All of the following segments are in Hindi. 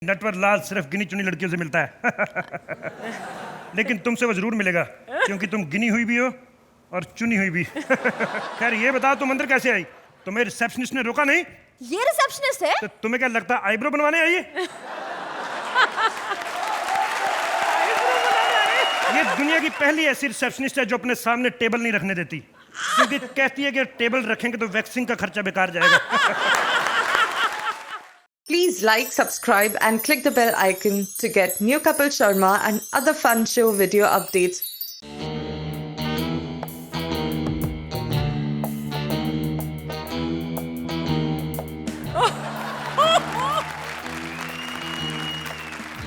नटवर लाल सिर्फ गिनी चुनी लड़कियों से मिलता है लेकिन तुमसे वो जरूर मिलेगा क्योंकि तुम गिनी हुई भी हो और चुनी हुई भी खैर ये बताओ तुम अंदर कैसे आई? तुम्हें रिसेप्शनिस्ट ने रोका नहीं? ये रिसेप्शनिस्ट है? तो तुम्हें क्या लगता है आईब्रो बनवाने आई है? ये दुनिया की पहली ऐसी रिसेप्शनिस्ट है जो अपने सामने टेबल नहीं रखने देती, क्योंकि कहती है कि टेबल रखेंगे तो वैक्सिंग का खर्चा बेकार जाएगा। Please like, subscribe and click the bell icon to get new Kapil Sharma and other fun show video updates.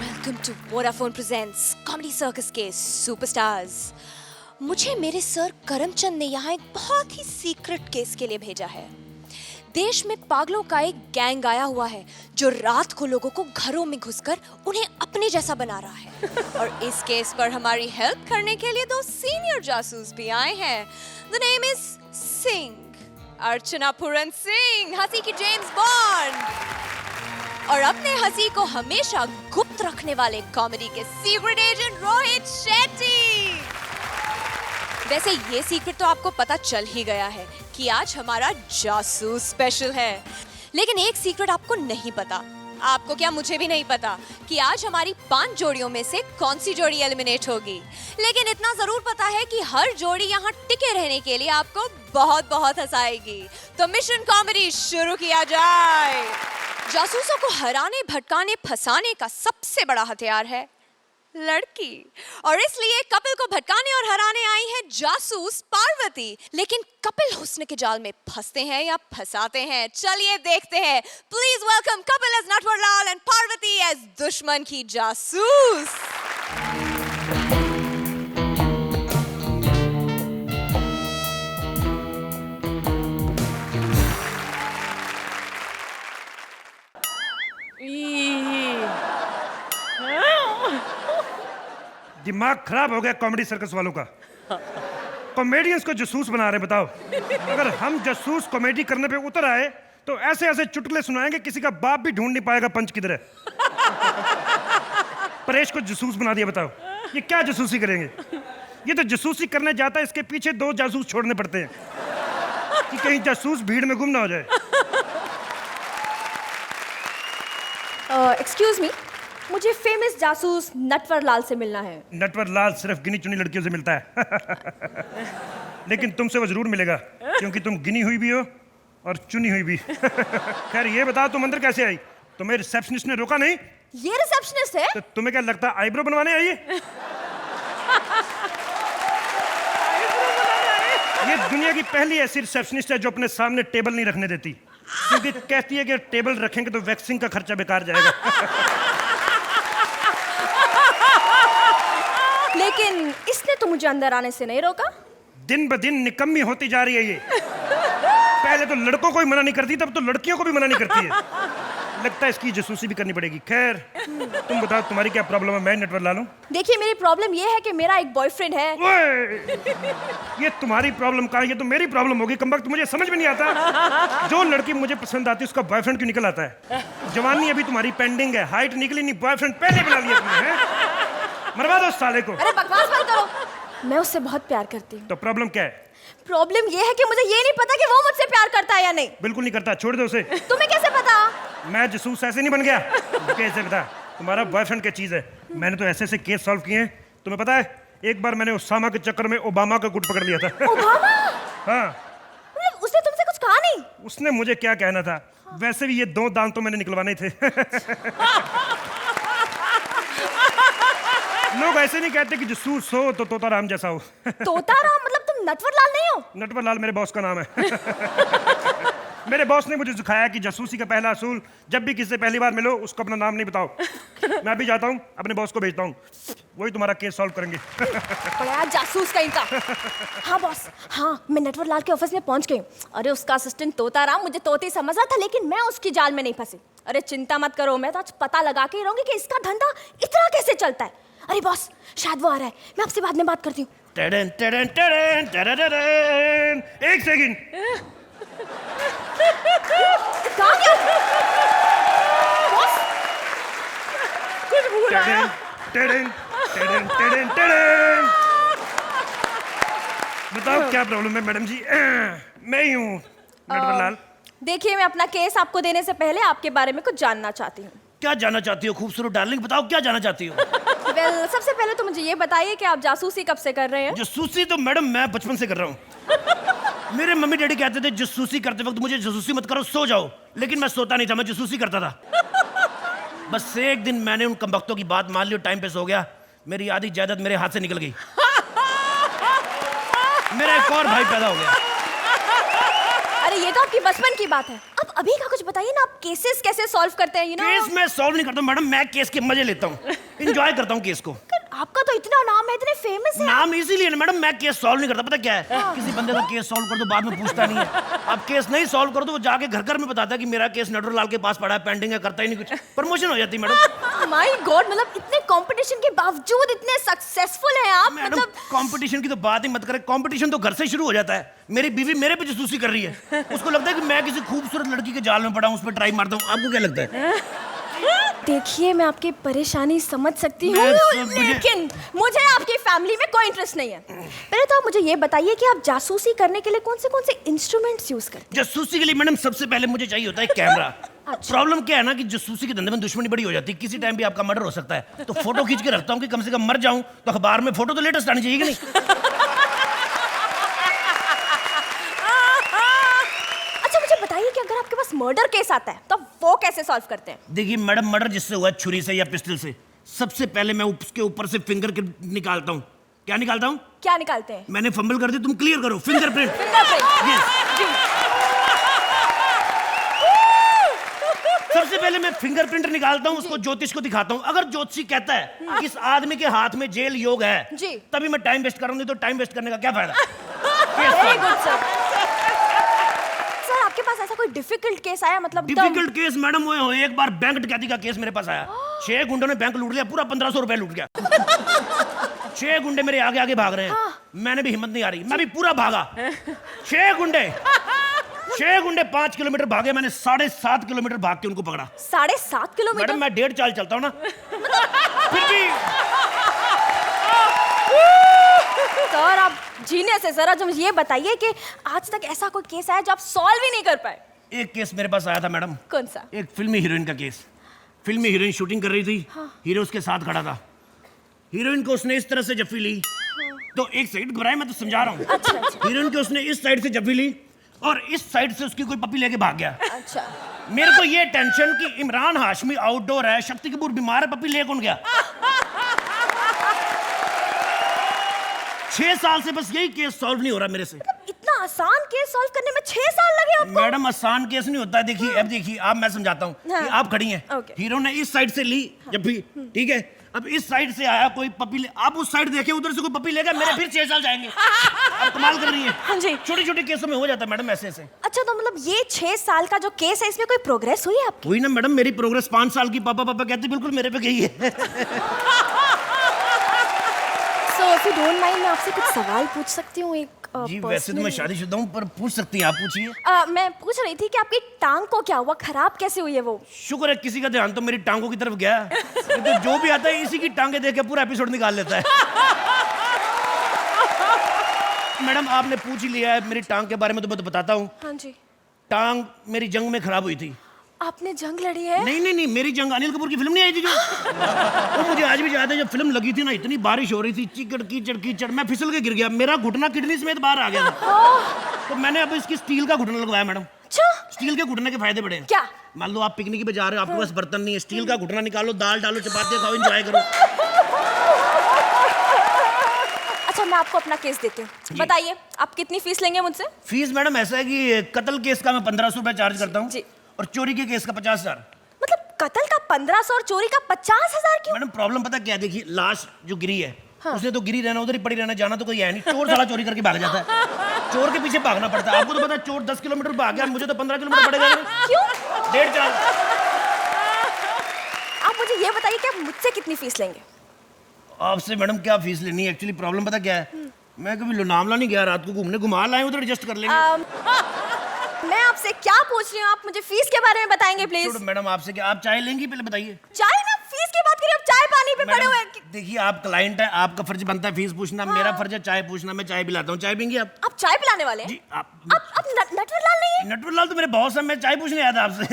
Welcome to Vodafone Presents Comedy Circus के सुपरस्टार्स। मुझे मेरे सर करमचंद ने यहाँ एक बहुत ही सीक्रेट केस के लिए भेजा है। देश में पागलों का एक गैंग आया हुआ है जो रात को लोगों को घरों में घुसकर उन्हें अपने जैसा बना रहा है और इस केस पर हमारी हेल्प करने के लिए दो सीनियर जासूस भी आए हैं। The name is Singh, Archana Puran Singh, हंसी की जेम्स बॉन्ड, और अपने हंसी को हमेशा गुप्त रखने वाले कॉमेडी के सीक्रेट एजेंट रोहित शेट्टी। वैसे ये सीक्रेट तो आपको पता चल ही गया है कि आज हमारा जासूस स्पेशल है, लेकिन एक सीक्रेट आपको नहीं पता। आपको क्या, मुझे भी नहीं पता कि आज हमारी 5 जोड़ियों में से कौन सी जोड़ी एलिमिनेट होगी, लेकिन इतना जरूर पता है कि हर जोड़ी यहाँ टिके रहने के लिए आपको बहुत बहुत हंसाएगी। तो मिशन कॉमेडी शुरू किया जाए। जासूसों को हराने, भटकाने, फंसाने का सबसे बड़ा हथियार है लड़की, और इसलिए कपिल को भटकाने और हराने आई है जासूस पार्वती। लेकिन कपिल हुस्न के जाल में फंसते हैं या फंसाते हैं, चलिए देखते हैं। Please welcome Kapil as Natwarlal and Parvati as दुश्मन की जासूस। दिमाग खराब हो गया कॉमेडी सर्कस वालों का। कॉमेडियंस को जासूस बना रहे। बताओ, अगर हम जासूस कॉमेडी करने पे उतर आए तो ऐसे ऐसे चुटकुले सुनाएंगे किसी का बाप भी ढूंढ नहीं पाएगा पंच किधर है। परेश को जासूस बना दिया। बताओ ये क्या जासूसी करेंगे? ये तो जासूसी करने जाता है, इसके पीछे 2 जासूस छोड़ने पड़ते हैं कि कहीं जासूस भीड़ में गुम ना हो जाए। एक्सक्यूज मी, मुझे फेमस जासूस नटवर लाल से मिलना है। नटवर लाल सिर्फ गिनी चुनी लड़कियों से मिलता है लेकिन तुमसे वो जरूर मिलेगा क्योंकि तुम गिनी हुई भी हो और चुनी हुई भी खैर ये बताओ तुम अंदर कैसे आई? तुम्हें रिसेप्शनिस्ट ने रोका नहीं? ये रिसेप्शनिस्ट है? तो तुम्हें क्या लगता है आईब्रो बनवाने आई है? ये दुनिया की पहली ऐसी रिसेप्शनिस्ट है जो अपने सामने टेबल नहीं रखने देती, क्योंकि कहती है कि टेबल रखेंगे तो वैक्सिंग का खर्चा बेकार जाएगा। लेकिन इसने तो मुझे अंदर आने से नहीं रोका। दिन ब दिन निकम्मी होती जा रही है ये। पहले तो लड़कों को ही मना नहीं करती, तब तो लड़कियों को भी मना नहीं करती है। लगता है इसकी जासूसी भी करनी पड़ेगी। खैर तुम बताओ तुम्हारी क्या प्रॉब्लम है? मैं नटवर लाल हूं। देखिए मेरी प्रॉब्लम ये है कि मेरा एक बॉयफ्रेंड है। ये तुम्हारी प्रॉब्लम का, ये तो मेरी प्रॉब्लम होगी। कमबख्त, मुझे समझ में नहीं आता जो लड़की मुझे पसंद आती है उसका बॉयफ्रेंड क्यों निकल आता है? जवानी अभी तुम्हारी पेंडिंग है, हाइट निकली नहीं, बॉयफ्रेंड पहले बना लिया तुमने। मरवा दो साले को। अरे बकवास मत करो, मैं उससे बहुत प्यार करती हूँ। तो प्रॉब्लम क्या है? प्रॉब्लम ये है कि मुझे ये नहीं पता कि वो मुझसे प्यार करता है या नहीं। बिल्कुल नहीं करता, छोड़ दो उसे। तुम्हें कैसे पता? मैं जासूस ऐसे नहीं बन गया। कैसे पता? तुम्हारा बॉयफ्रेंड क्या चीज है? मैंने तो ऐसे ऐसे केस सॉल्व किए हैं, तुम्हें पता है एक बार मैंने उसामा के चक्कर में ओबामा का गुट पकड़ लिया था। ओबामा? हाँ। उसने तुमसे कुछ कहा नहीं? उसने मुझे क्या कहना था, वैसे भी ये 2 दांत तो मैंने निकलवाने थे। लोग ऐसे नहीं कहते कि जासूस हो तो तोता राम जैसा हो। तोता राम मतलब तुम नटवर लाल नहीं हो? नटवर लाल मेरे बॉस का नाम है। मेरे बॉस ने मुझे सिखाया कि जासूसी का पहला असूल, जब भी किसी से पहली बार मिलो उसको अपना नाम नहीं बताओ। मैं भी जाता हूँ, अपने बॉस को भेजता हूँ, वही तुम्हारा केस सॉल्व करेंगे। बड़ा जासूस कहीं का। हाँ बॉस, हाँ मैं नटवर लाल के ऑफिस में पहुंच गई। अरे उसका असिस्टेंट तोता राम मुझे तोते समझ रहा था, लेकिन मैं उसकी जाल में नहीं फंसी। अरे चिंता मत करो, मैं तो आज पता लगा के ही रहूंगी कि इसका धंधा इतना कैसे चलता है। अरे बॉस शायद वो आ रहा है, मैं आपसे बाद में बात करती हूँ। एक सेकंड। कहाँ गया? बॉस कुछ भूल आया। टेडेन, टेडेन, टेडेन, टेडेन। बताओ क्या प्रॉब्लम है मैडम जी? मैं ही हूँ नटवरलाल। देखिए, मैं अपना केस आपको देने से पहले आपके बारे में कुछ जानना चाहती हूँ। क्या जानना चाहती हो खूबसूरत डार्लिंग? बताओ क्या जानना चाहती हो? वेल, सबसे पहले तो मुझे ये बताइए कि आप जासूसी कब से कर रहे हैं? जासूसी तो मैडम मैं बचपन से कर रहा हूँ। मेरे मम्मी डैडी कहते थे जासूसी करते वक्त मुझे जासूसी मत करो, सो जाओ। लेकिन मैं सोता नहीं था, मैं जासूसी करता था। बस एक दिन मैंने उन कमबख्तों की बात मान ली और टाइम पे सो गया। मेरी आधी जायदाद मेरे हाथ से निकल गई। मेरा एक और भाई पैदा हो गया। अरे ये तो आपकी बचपन की बात है। अब अभी का कुछ बताइए ना, आप केसेस कैसे सॉल्व करते हैं? केस मैं सॉल्व नहीं करता मैडम, मैं केस के मजे लेता हूँ, एंजॉय करता हूँ केस को। आपका तो इतना नाम है, इतने फेमस है। नाम इसीलिए ना मैडम, मैं केस सॉल्व नहीं करता। पता क्या है, किसी बंदे का केस सॉल्व कर दो बाद में पूछता नहीं है। आप केस नहीं सॉल्व कर दो, वो जाके घर घर में बताता है कि मेरा केस नटवरलाल के पास पड़ा है, पेंडिंग है, करता ही नहीं कुछ। प्रमोशन हो जाती है मैडम। माय गॉड, मतलब इतने कंपटीशन के बावजूद इतने सक्सेसफुल हैं आप। मैडम मतलब कंपटीशन की तो बात ही मत करें, कंपटीशन तो घर से शुरू हो जाता है। मेरी बीवी मेरे पे जासूसी कर रही है, उसको लगता है कि मैं किसी खूबसूरत लड़की के जाल में पड़ा हूँ, उस पर ट्राई मारता हूँ। आपको क्या लगता है? देखिए, मैं आपकी परेशानी समझ सकती हूँ, लेकिन मुझे आपकी फैमिली में कोई इंटरेस्ट नहीं है। पहले तो आप मुझे ये बताइए कि आप जासूसी करने के लिए कौन से इंस्ट्रूमेंट्स यूज करते हैं? जासूसी के लिए मैडम सबसे पहले मुझे चाहिए होता है कैमरा। प्रॉब्लम क्या है ना कि जासूसी के धंधे में दुश्मनी बड़ी हो जाती है, किसी टाइम भी आपका मर्डर हो सकता है। तो फोटो खींच के रखता हूँ कि कम से कम मर जाऊं तो अखबार में फोटो तो लेटेस्ट आनी चाहिए कि नहीं। अच्छा, मुझे बताइए कि अगर आपके पास मर्डर केस आता है तो वो कैसे सॉल्व करते हैं? देखिए मैडम, मर्डर जिससे हुआ छुरी से या पिस्टल से, सबसे पहले मैं उसके ऊपर से फिंगर निकालता हूँ। क्या निकालता हूँ? क्या निकालते हैं? मैंने फंबल कर दी, तुम क्लियर करो। फिंगरप्रिंट। सबसे पहले मैं फिंगरप्रिंट निकालता हूँ, उसको ज्योतिष को दिखाता हूँ। अगर ज्योतिषी कहता है कि इस आदमी के हाथ में जेल योग है, जी, तभी मैं टाइम वेस्ट करूंगी। तो टाइम वेस्ट करने का क्या फायदा? Very good sir. सर, आपके पास ऐसा कोई डिफिकल्ट केस आया? मतलब डिफिकल्ट केस मैडम वो एक बार बैंक डकैती का केस मेरे पास आया। 6 गुंडों ने बैंक लूट लिया, पूरा 1500 रुपए लूट गया। 6 गुंडे मेरे आगे आगे भाग रहे हैं। मैंने भी हिम्मत नहीं आ रही, मैं भी पूरा भागा। 6 गुंडे 5 किलोमीटर भागे, मैंने 7.5 किलोमीटर भाग के उनको पकड़ा। 7.5 किलोमीटर? मैडम मैं 1.5 चाल चलता हूँ ना। फिर भी सर, आप जीनियस है। सर, आज मुझे ये बताइए कि आज तक ऐसा कोई केस आया जो आप सॉल्व ही नहीं कर पाए? एक केस मेरे पास आया था मैडम। कौन सा? एक फिल्मी हीरोइन का केस। फिल्मी हीरोइन शूटिंग कर रही थी। हीरो उसके साथ खड़ा था। हीरोइन को उसने इस तरह से जफ्फी ली, तो एक सेकंड घबराए, मैं तो समझा रहा हूँ। अच्छा। हीरोइन को उसने इस साइड से जफ्फी ली और इस साइड से उसकी कोई पपी लेके भाग गया। अच्छा। मेरे को ये टेंशन कि इमरान हाशमी आउटडोर है, शक्ति कपूर बीमार है, पपी ले कौन गया? 6 साल से बस यही केस सॉल्व नहीं हो रहा मेरे से। इतना आसान केस सॉल्व करने में 6 साल लगे आपको? मैडम आसान केस नहीं होता है। देखिए अब देखिए, आप मैं समझाता हूँ कि आप खड़ी हैं, हीरो ने इस साइड से ली जब भी, ठीक है, अब इस साइड से आया कोई पपी ले, आप उस साइड देखे, उधर से कोई पपी लेगा, मेरे फिर 6 साल जाएंगे। आप कमाल कर रही है। हाँ जी। छोटे छोटे केसों में हो जाता है मैडम ऐसे ऐसे। अच्छा, तो मतलब ये 6 साल का जो केस है, इसमें कोई प्रोग्रेस हुई है आपकी? हुई ना मैडम, मेरी प्रोग्रेस 5 साल की। पापा पापा कहते बिल्कुल मेरे पे गई है। So if you don't mind, मैं आपसे कुछ सवाल पूछ सकती हूँ? एक जी वैसे तो मैं शादीशुदा हूँ, पर पूछ सकती हैं आप, पूछिए। मैं पूछ रही थी कि आपकी टांग को क्या हुआ, खराब कैसे हुई है वो? शुक्र है किसी का ध्यान तो मेरी टांगों की तरफ गया। तो जो भी आता है इसी की टांगे देख के पूरा एपिसोड निकाल लेता है। मैडम आपने पूछ ही लिया है मेरी टांग के बारे में, तो मैं तो बताता हूँ। हाँ जी। टांग मेरी जंग में खराब हुई थी। आपने जंग लड़ी है? नहीं नहीं नहीं, मेरी जंग अनिल कपूर की फिल्म नहीं आई थी जो? वो मुझे आज भी याद है, जब फिल्म लगी थी ना, इतनी बारिश हो रही थी, चिकड़ कीचड़ कीचड़, मैं फिसल के गिर गया, मेरा घुटना किडनी समेत बाहर आ गया था। तो मैंने अब इसकी स्टील का घुटना लगवाया मैडम। अच्छा। स्टील के घुटने के फायदे बड़े हैं। क्या? मान लो आप पिकनिक पे जा रहे हो, आपके पास बर्तन नहीं है, स्टील का घुटना निकालो, दाल डालो, चपाती खाओ, एंजॉय करो। अच्छा, मैं आपको अपना केस देती हूँ। बताइए, आप कितनी फीस लेंगे मुझसे? फीस मैडम ऐसा है कि कत्ल केस का मैं 1500 रुपए चार्ज करता हूँ, और चोरी के केस का 50,000। मतलब कत्ल का 1500 और चोरी का 50,000 क्यों? मैडम प्रॉब्लम पता क्या है, देखिए लाश जो गिरी है, उसने तो गिरी रहना, उधर ही पड़ी रहना, जाना तो कोई है नहीं। चोर साला चोरी करके भाग जाता है, चोर के पीछे भागना पड़ता है। आपको तो पता है, चोर 10 किलोमीटर भाग गया, मुझे तो 15 किलोमीटर पड़ेगा। क्यों? 1.5 चार्ज। आप मुझे ये बताइए कि आप मुझसे कितनी फीस लेंगे? आपसे मैडम क्या फीस लेनी है? एक्चुअली प्रॉब्लम पता क्या है, मैं कभी लोनावला नहीं गया, रात को घूमने, घुमा लाए, उधर एडजस्ट कर लेंगे। मैं आपसे क्या पूछ रही हूँ, आप मुझे फीस के बारे में बताएंगे प्लीज? मैडम आपसे क्या, आप चाय लेंगी? पहले बताइए। चाय? मैं फीस की बात कर रही हूँ, आप चाय पे पड़े हुए हैं। देखिए आप क्लाइंट हैं, आपका फर्ज बनता है फीस पूछना, मेरा फर्ज है चाय पूछना, मैं चाय पिलाता हूँ। चाय पियेंगे आप? आप चाय पिलाने वाले हैं? जी आप नटवरलाल नहीं है? नटवरलाल तो मेरे बॉस है, मैं चाय पूछने आया था आपसे।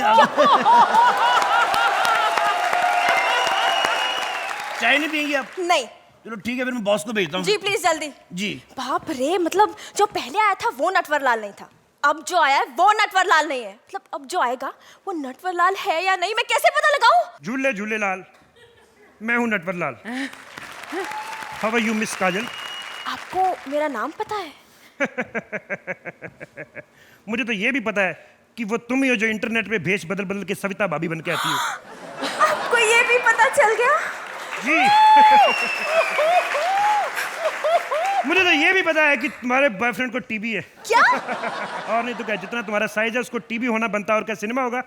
चाय नहीं पियेंगी आप? नहीं। चलो ठीक है, फिर मैं बॉस को भेजता हूँ। जी प्लीज जल्दी। जी। बाप रे, मतलब जो पहले आया था वो नटवरलाल नहीं था, अब जो आया है वो नटवरलाल नहीं है। मतलब अब जो आएगा वो नटवरलाल है या नहीं, मैं कैसे पता लगाऊं? झूले झूलेलाल, मैं हूँ Natwarlal. How are you miss Kajal? आपको मेरा नाम पता है? मुझे तो ये भी पता है कि वो तुम ही हो जो इंटरनेट पे भेष बदल बदल के सविता भाभी बन के आती हो। आपको ये भी पता चल गया? जी। मुझे तो ये भी पता है कि तुम्हारे बॉयफ्रेंड को टीबी है। क्या? और नहीं तो क्या, जितना तुम्हारा साइज है उसको टीबी होना बनता है, और क्या सिनेमा होगा।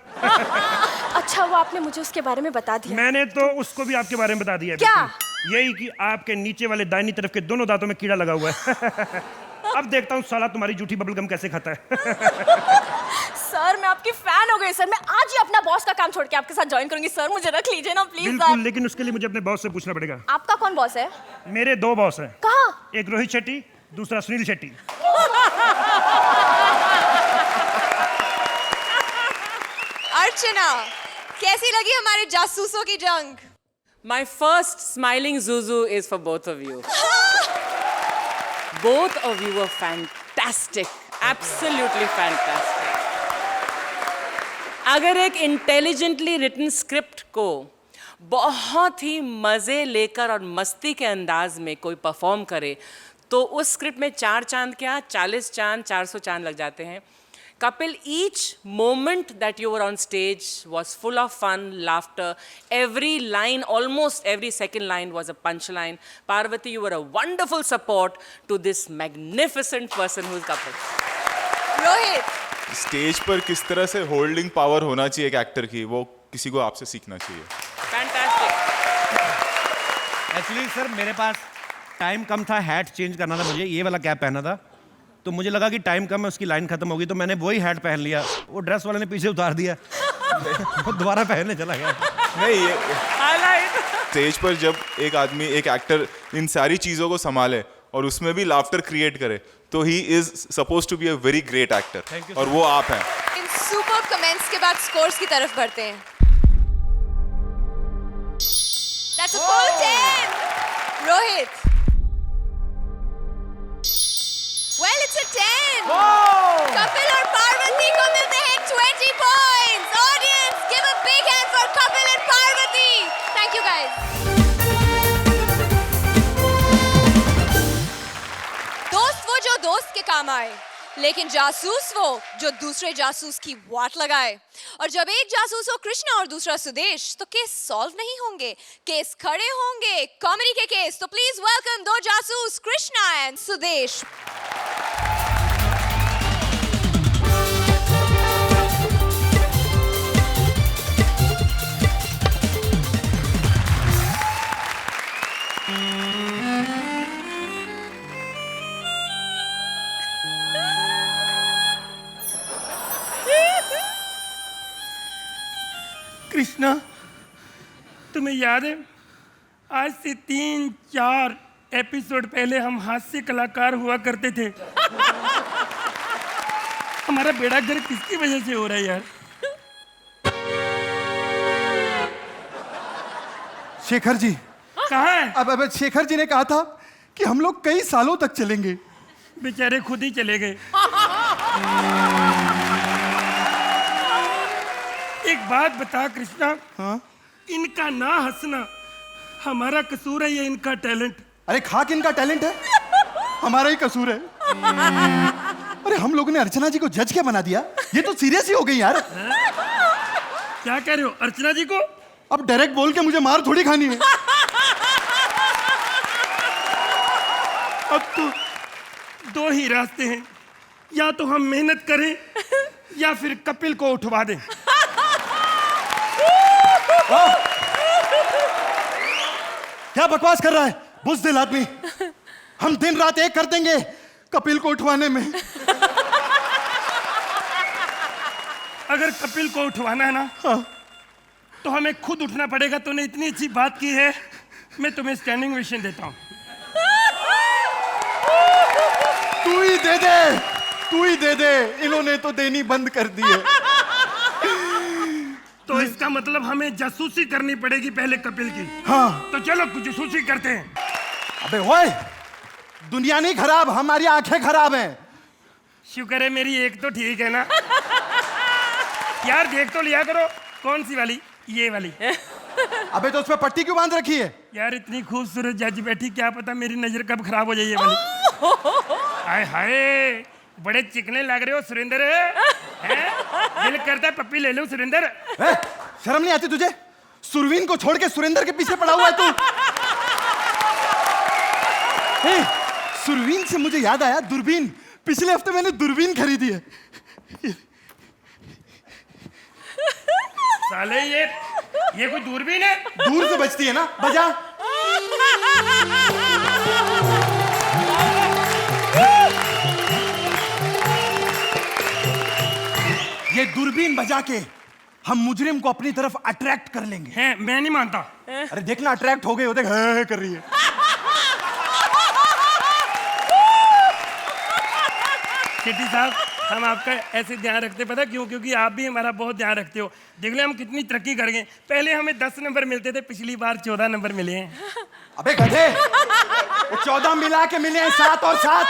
अच्छा, वो आपने मुझे उसके बारे में बता दिया? मैंने तो उसको भी आपके बारे में बता दिया है। क्या? बिल्कुल। यही कि आपके नीचे वाले दाहिनी तरफ के दोनों दांतों में कीड़ा लगा हुआ है। अब देखता हूँ साला तुम्हारी झूठी बबलगम कैसे खाता है। सर मैं आपकी फैन हो गई सर, मैं आज ही अपना बॉस का काम छोड़ के आपके साथ ज्वाइन करूंगी सर, मुझे रख लीजिए ना प्लीज। बिल्कुल, लेकिन उसके लिए मुझे अपने बॉस से पूछना पड़ेगा। आपका कौन बॉस है? मेरे दो बॉस हैं। कहाँ? एक रोहित शेट्टी, दूसरा सुनील शेट्टी। अर्चना, कैसी लगी हमारे जासूसों की जंग? My first smiling Zuzu is for both of you. Both of you were fantastic. Absolutely fantastic. अगर एक intelligently written script को बहुत ही मज़े लेकर और मस्ती के अंदाज में कोई परफॉर्म करे तो उस स्क्रिप्ट में 4 चांद क्या 40 चांद 400 चांद लग जाते हैं. Kapil, each moment that you were on stage was full of fun, laughter. Every line, almost every second line was a punchline. Parvati, you were a wonderful support to this magnificent person who's Kapil. Rohit, stage पर किस तरह से होल्डिंग पावर होना चाहिए एक एक्टर की, वो किसी को आपसे सीखना चाहिए. Fantastic. एक्चुअली सर मेरे पास टाइम कम था, हैट चेंज करना था मुझे, ये वाला कैप पहना था, तो मुझे लगा कि टाइम कम है, उसकी लाइन खत्म होगी, तो मैंने वही हैट पहन लिया. वो ड्रेस वाले ने पीछे उतार दिया। वो दोबारा पहनने चला गया। नहीं, ये Highlight. स्टेज पर जब एक आदमी, एक एक्टर इन सारी चीज़ों को संभाले और उसमें भी लाफ्टर क्रिएट करे, तो he is suppose to be a very great actor, और वो आप हैं. इन सुपर कमेंट्स के बाद स्कोर्स की तरफ बढ़ते हैं. That's a full 10. Rohit. Well, it's a 10. Kapil और पार्वती को मिलते हैं 20 points. Audience, give a big hand for Kapil and Parvati. Thank you guys. दोस्त वो जो दोस्त के काम आए, लेकिन जासूस वो जो दूसरे जासूस की वाट लगाए. और जब एक जासूस हो कृष्णा और दूसरा सुदेश, तो केस सॉल्व नहीं होंगे, केस खड़े होंगे, कॉमेडी के केस. तो प्लीज वेलकम दो जासूस, कृष्णा एंड सुदेश. कृष्णा, तुम्हें याद है आज से 3-4 एपिसोड पहले हम हास्य कलाकार हुआ करते थे. हमारा बेड़ा गर्क किसकी वजह से हो रहा है यार? शेखर जी. कहाँ है? अब शेखर जी ने कहा था कि हम लोग कई सालों तक चलेंगे. बेचारे खुद ही चले गए. एक बात बता कृष्णा. हाँ? इनका ना हंसना हमारा कसूर है या इनका टैलेंट? अरे खाक इनका टैलेंट है, हमारा ही कसूर है. अरे हम लोगों ने अर्चना जी को जज क्या बना दिया? ये तो सीरियस ही हो गई यार. क्या कह रहे हो? अर्चना जी को अब डायरेक्ट बोल के मुझे मार थोड़ी खानी है. अब तो 2 ही रास्ते हैं, या तो हम मेहनत करें या फिर कपिल को उठवा दें. क्या बकवास कर रहा है बुज़दिल आदमी? हम दिन रात एक कर देंगे कपिल को उठवाने में. अगर कपिल को उठवाना है ना, हाँ. तो हमें खुद उठना पड़ेगा. तूने इतनी अच्छी बात की है, मैं तुम्हें स्टैंडिंग ओवेशन देता हूँ। तू ही दे दे, तू ही दे दे, इन्होंने तो देनी बंद कर दी है। तो इसका मतलब हमें जासूसी करनी पड़ेगी पहले कपिल की। हाँ। तो चलो कुछ जासूसी करते हैं। अबे ओए, दुनिया नहीं खराब, हमारी आंखें खराब हैं। शुक्र है मेरी एक तो ठीक है ना। यार देख तो लिया करो, कौन सी वाली? ये वाली। अबे तो उसमें पट्टी क्यों बांध रखी है? यार इतनी खूबसूरत जज बैठी, क्या पता मेरी नजर कब खराब हो जाए ये वाली। हाय हाय, बड़े चिकने लग रहे हो सुरेंद्र। हैं? दिल करता है पप्पी ले लूं सुरेंद्र। शर्म नहीं आती तुझे? सुरवीन को छोड़ के सुरेंद्र के पीछे पड़ा हुआ है तू। सुरवीन से मुझे याद आया, दूरबीन। पिछले हफ्ते मैंने दूरबीन खरीदी है। साले ये कोई दूरबीन है? दूर से बजती है ना, बजा। ये दूरबीन बजा के हम मुजरिम को अपनी तरफ अट्रैक्ट कर लेंगे। हैं? मैं नहीं मानता। अरे देखना, अट्रैक्ट हो गए, देख है कर रही है। चिट्टी साहब, हम आपका ऐसे ध्यान रखते, पता क्यों? क्योंकि आप भी हमारा बहुत ध्यान रखते हो। देख ले हम कितनी तरक्की कर गए। पहले हमें 10 नंबर मिलते थे, पिछली बार 14 नंबर मिले हैं। अबे गधे, वो 14 मिला के मिले हैं 7 और 7।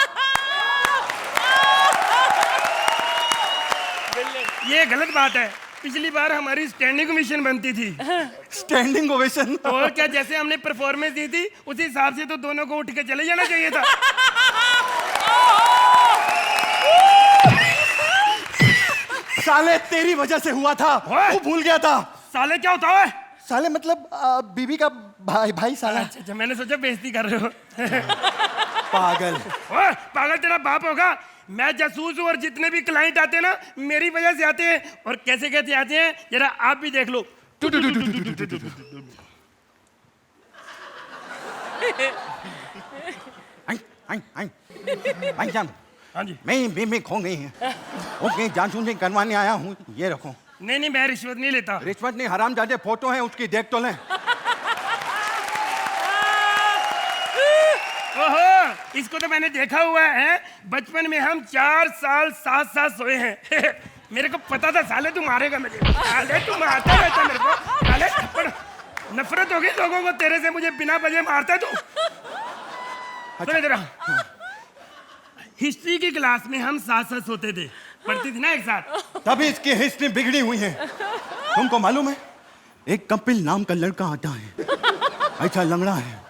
ये गलत बात है। पिछली बार हमारी स्टैंडिंग ओवेशन बनती थी। Standing ovation? और क्या, जैसे हमने परफॉर्मेंस दी थी उसी हिसाब से तो दोनों को उठ के चले जाना चाहिए था। साले तेरी वजह से हुआ था, वो भूल गया था। साले क्या होता है? साले मतलब बीबी का भाई साला। अच्छा, मैंने सोचा बेइज्जती कर रहे हो। पागल। ओए, पागल तेरा बाप होगा। मैं जासूस हूँ और जितने भी क्लाइंट आते हैं ना मेरी वजह से आते हैं। और कैसे कैसे आते हैं जरा आप भी देख लो। हाँ जी। मैं खो गई है। ओके, जासूसी करवाने आया हूँ, ये रखो। नहीं मैं रिश्वत नहीं लेता। रिश्वत नहीं, हरामजादे फोटो है उसकी, देख तो लें। ओहो, इसको तो मैंने देखा हुआ है। बचपन में हम 4 साल साथ साथ सोए हैं। मेरे को पता था साले तू मारेगा मुझे। साले तू मारता रहता मेरे को। साले थप्पड़, नफरत हो गई लोगों को तेरे से, मुझे बिना वजह मारता है तू। सुन इधर आ। हिस्ट्री की क्लास में हम साथ साथ सोते थे, पढ़ती थी ना एक साथ। तभी इसकी हिस्ट्री बिगड़ी हुई है। तुमको मालूम है, एक कपिल नाम का लड़का आता है, ऐसा लंगड़ा है।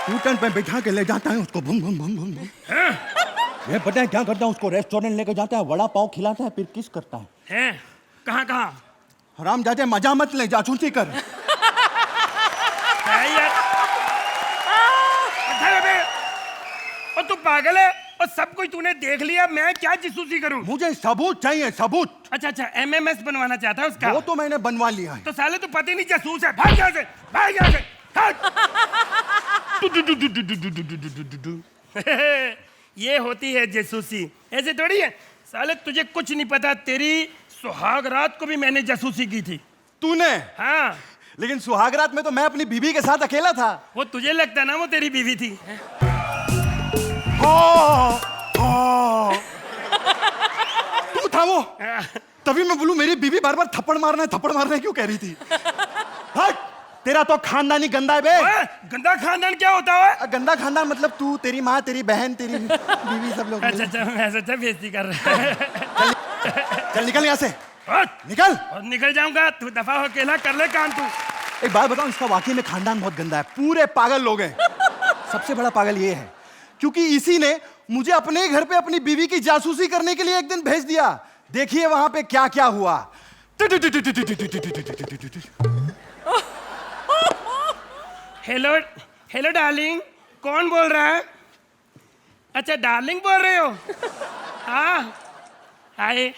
स्कूटर पे बिठा के ले जाता है उसको, भूम भूम भूम भूम भूम। ये पता है क्या करता है? उसको रेस्टोरेंट लेके जाता है, वड़ा पाव खिलाता है, फिर किस करता है। हैं? कहाँ कहाँ? हरामजादे मजा मत ले, जासूसी कर। है यार। और तू पागल है, और सब कुछ तूने देख लिया, मैं क्या जासूसी करूं? मुझे सबूत चाहिए, सबूत। अच्छा, MMS बनवाना चाहता है उसका? वो तो मैंने बनवा लिया है। तो साले तू पता ही नहीं जासूस है। भाग यहाँ से, भाग यहाँ से, ये होती है जासूसी, ऐसे थोड़ी है। साले तुझे कुछ नहीं पता, तेरी सुहाग रात को भी मैंने जासूसी की थी। तूने? हाँ। लेकिन सुहागरात में तो मैं अपनी बीवी के साथ अकेला था। वो तुझे लगता ना वो तेरी बीवी थी। तू था वो? तभी मैं बोलूं मेरी बीवी बार बार थप्पड़ मारना क्यों कह रही थी? हट, तेरा तो खानदानी गंदा है बे। गंदा खानदान क्या होता है? गंदा खानदान मतलब तू, तेरी माँ, तेरी बहन, तेरी बीवी, सब लोग। अच्छा, मैं सोचा बेइज्जती कर रहा है। चल निकल यहाँ से, निकल। और निकल जाऊंगा, तू दफा हो, अकेला कर ले काम तू। एक बात बताऊं, इसका वाकई में खानदान बहुत गंदा है, पूरे पागल लोग हैं। सबसे बड़ा पागल ये है क्योंकि इसी ने मुझे अपने घर पे अपनी बीवी की जासूसी करने के लिए एक दिन भेज दिया। देखिए वहां पे क्या क्या हुआ। हेलो डार्लिंग, कौन बोल रहा है? अच्छा डार्लिंग बोल रहे हो? हाँ, हाय।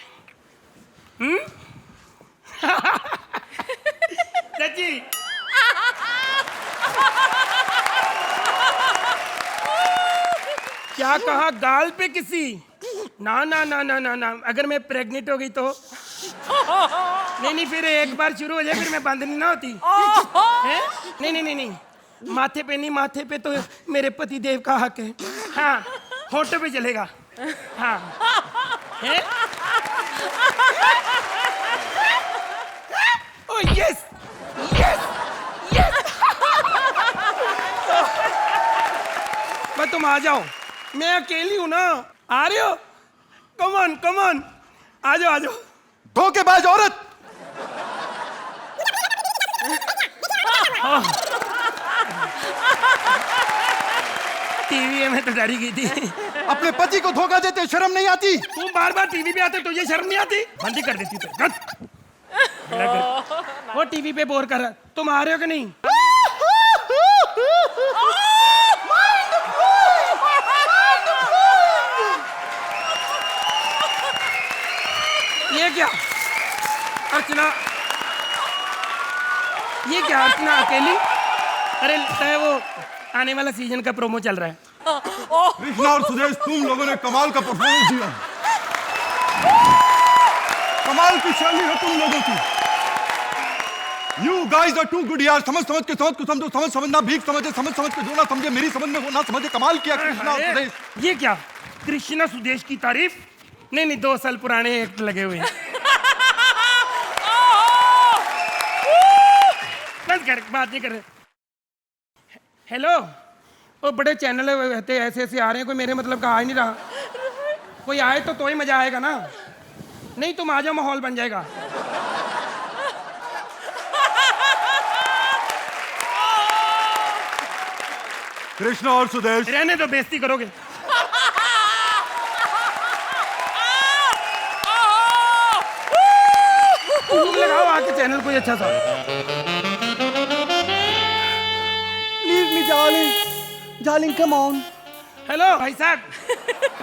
सच्ची? क्या कहा? गाल पे किसी? ना ना ना ना ना ना, अगर मैं प्रेग्नेंट हो गई तो? नहीं नहीं, फिर एक बार शुरू हो जाए फिर मैं बंद नहीं ना होती हैं? नहीं नहीं नहीं नहीं, माथे पे नहीं, माथे पे तो मेरे पति देव का हक है। हाँ, होठों पे चलेगा। हाँ हैं? Oh yes yes yes. मैं तुम आ जाओ, मैं अकेली हूं ना। आ रहे हो? कम ऑन आ जाओ आ जाओ। धोखेबाज औरत। टीवी में तो डरी गई थी। अपने पति को धोखा देते शर्म नहीं आती? तू बार बार टीवी पे आते तुझे शर्म नहीं आती? बंद ही कर देती तो वो टीवी पे बोर कर रहा। तुम आ रहे हो कि नहीं? ये क्या अर्चना, ये क्या अर्चना अकेली? अरे लगता है वो आने वाला सीजन का प्रोमो चल रहा है। कृष्णा और सुदेश, तुम लोगों ने कमाल का परफॉर्मेंस दिया। कमाल की शैली है तुम लोगों की। You guys are too good यार। समझ के समझो, समझ समझना, भीख समझे, समझ के जो ना समझे, मेरी समझ में वो ना समझे। कमाल किया कृष्णा और सुदेश। ये क्या कृष्णा सुदेश की तारीफ? नहीं 2 साल पुराने एक्ट लगे हुए हैं। बंद कर, बात नहीं कर रहे। हेलो, वो बड़े चैनल रहते ऐसे ऐसे आ रहे हैं, कोई मेरे मतलब का आ ही नहीं रहा। कोई आए तो ही मजा आएगा ना। नहीं तुम आ जाओ, माहौल बन जाएगा। कृष्णा और सुदेश, रहने दो, बेइज्जती करोगे। तुम लगाओ आके चैनल कोई अच्छा सा। Leave me darling, darling come on. Hello भाई साहब,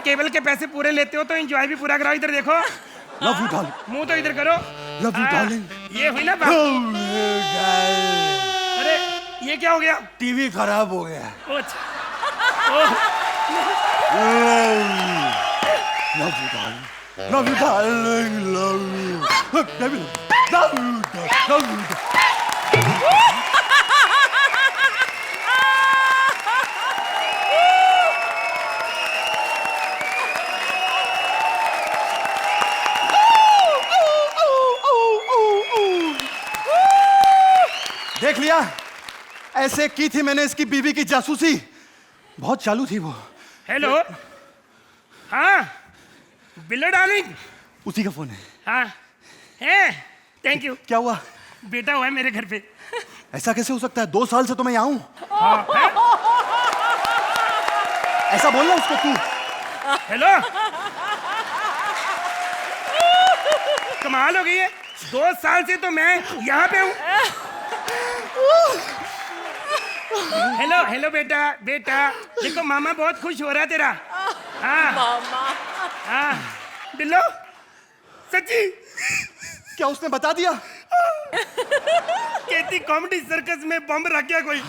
केबल के पैसे पूरे लेते हो तो एंजॉय भी पूरा कराओ। इधर देखो, लव यू डार्लिंग, मुंह तो इधर करो। Love you darling. ये हुई ना बात। अरे ये क्या हो गया? टीवी खराब हो गया। ओ, अच्छा। Love you darling, love you darling, love you, love you, love you. देख लिया, ऐसे की थी मैंने इसकी बीवी की जासूसी। बहुत चालू थी वो। हेलो, हाँ बिल्लो डार्लिंग, उसी का फोन है। हाँ है, थैंक यू। क्या हुआ? बेटा हुआ है मेरे घर पे। ऐसा कैसे हो सकता है? 2 साल से तो मैं यहाँ हूँ। हाँ, है? ऐसा बोलना उसको तू। हेलो, कमाल हो गई है। 2 साल से तो मैं यहाँ पे हूँ। हेलो हेलो बेटा, देखो मामा बहुत खुश हो रहा है तेरा। हाँ मामा, हाँ बिल्लो, सच्ची क्या उसने बता दिया? कहती कॉमेडी सर्कस में बम रख गया कोई।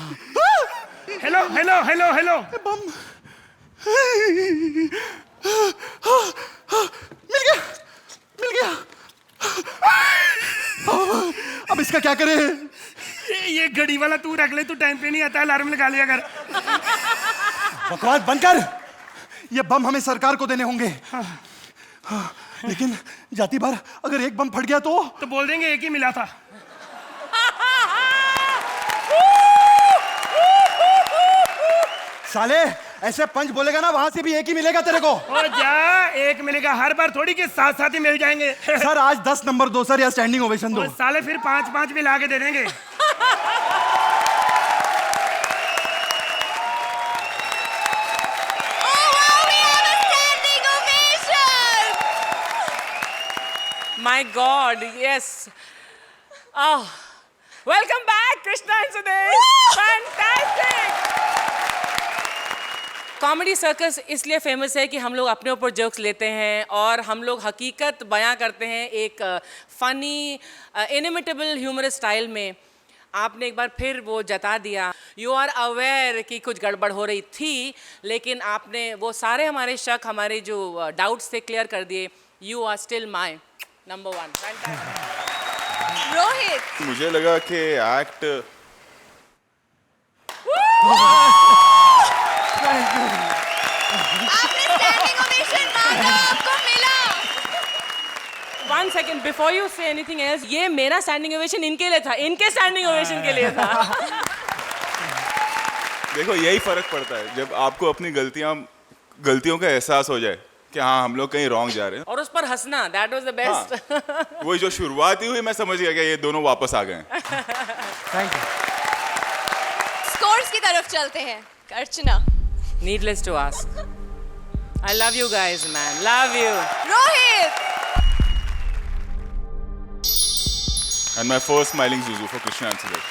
हेलो हेलो हेलो हेलो, बम मिल गया। अब इसका क्या करें? ये घड़ी वाला तू रख ले, तू टाइम पे नहीं आता, अलार्म लगा लिया कर। बकवास बंद कर। ये बम हमें सरकार को देने होंगे। हाँ, लेकिन जाती बार अगर एक बम फट गया तो बोल देंगे एक ही मिला था। साले ऐसे पंच बोलेगा ना, वहां से भी एक ही मिलेगा तेरे को। ओ जा, एक मिलेगा हर बार थोड़ी के साथ साथ ही मिल जाएंगे। सर आज 10 नंबर दो सर, या स्टैंडिंग ओवेशन दो। साले फिर 5-5 भी ला के दे देंगे। My God, yes. Oh, welcome back, Krishna and Sudesh. Fantastic. Comedy circus इसलिए फेमस है कि हम लोग अपने ऊपर जोक्स लेते हैं और हम लोग हकीकत बयां करते हैं एक फनी इनिमिटेबल ह्यूमरस स्टाइल में। आपने एक बार फिर वो जता दिया, यू आर अवेयर कि कुछ गड़बड़ हो रही थी, लेकिन आपने वो सारे हमारे शक, हमारे जो डाउट्स थे क्लियर कर दिए। You are still my number 1 fantastic. Rohit, मुझे लगा कि एक्ट आपने स्टैंडिंग ओवेशन मांगा, आपको मिला। 1 second before you say anything else, ये मेरा स्टैंडिंग ओवेशन इनके लिए था, इनके स्टैंडिंग ओवेशन के लिए था। देखो यही फर्क पड़ता है जब आपको अपनी गलतियों का एहसास हो जाए कि हाँ हम लोग कहीं रॉन्ग जा रहे हैं। और उस पर हंसना, दैट वाज द बेस्ट। वही जो शुरुआत ही हुई मैं समझ गया कि ये दोनों वापस आ गए। Thank you. स्कोर्स की तरफ चलते हैं। अर्चना, Needless to ask, I love you guys, man. Love you. Rohit, And my first smiling Zuzu for Krishna and Sudesh.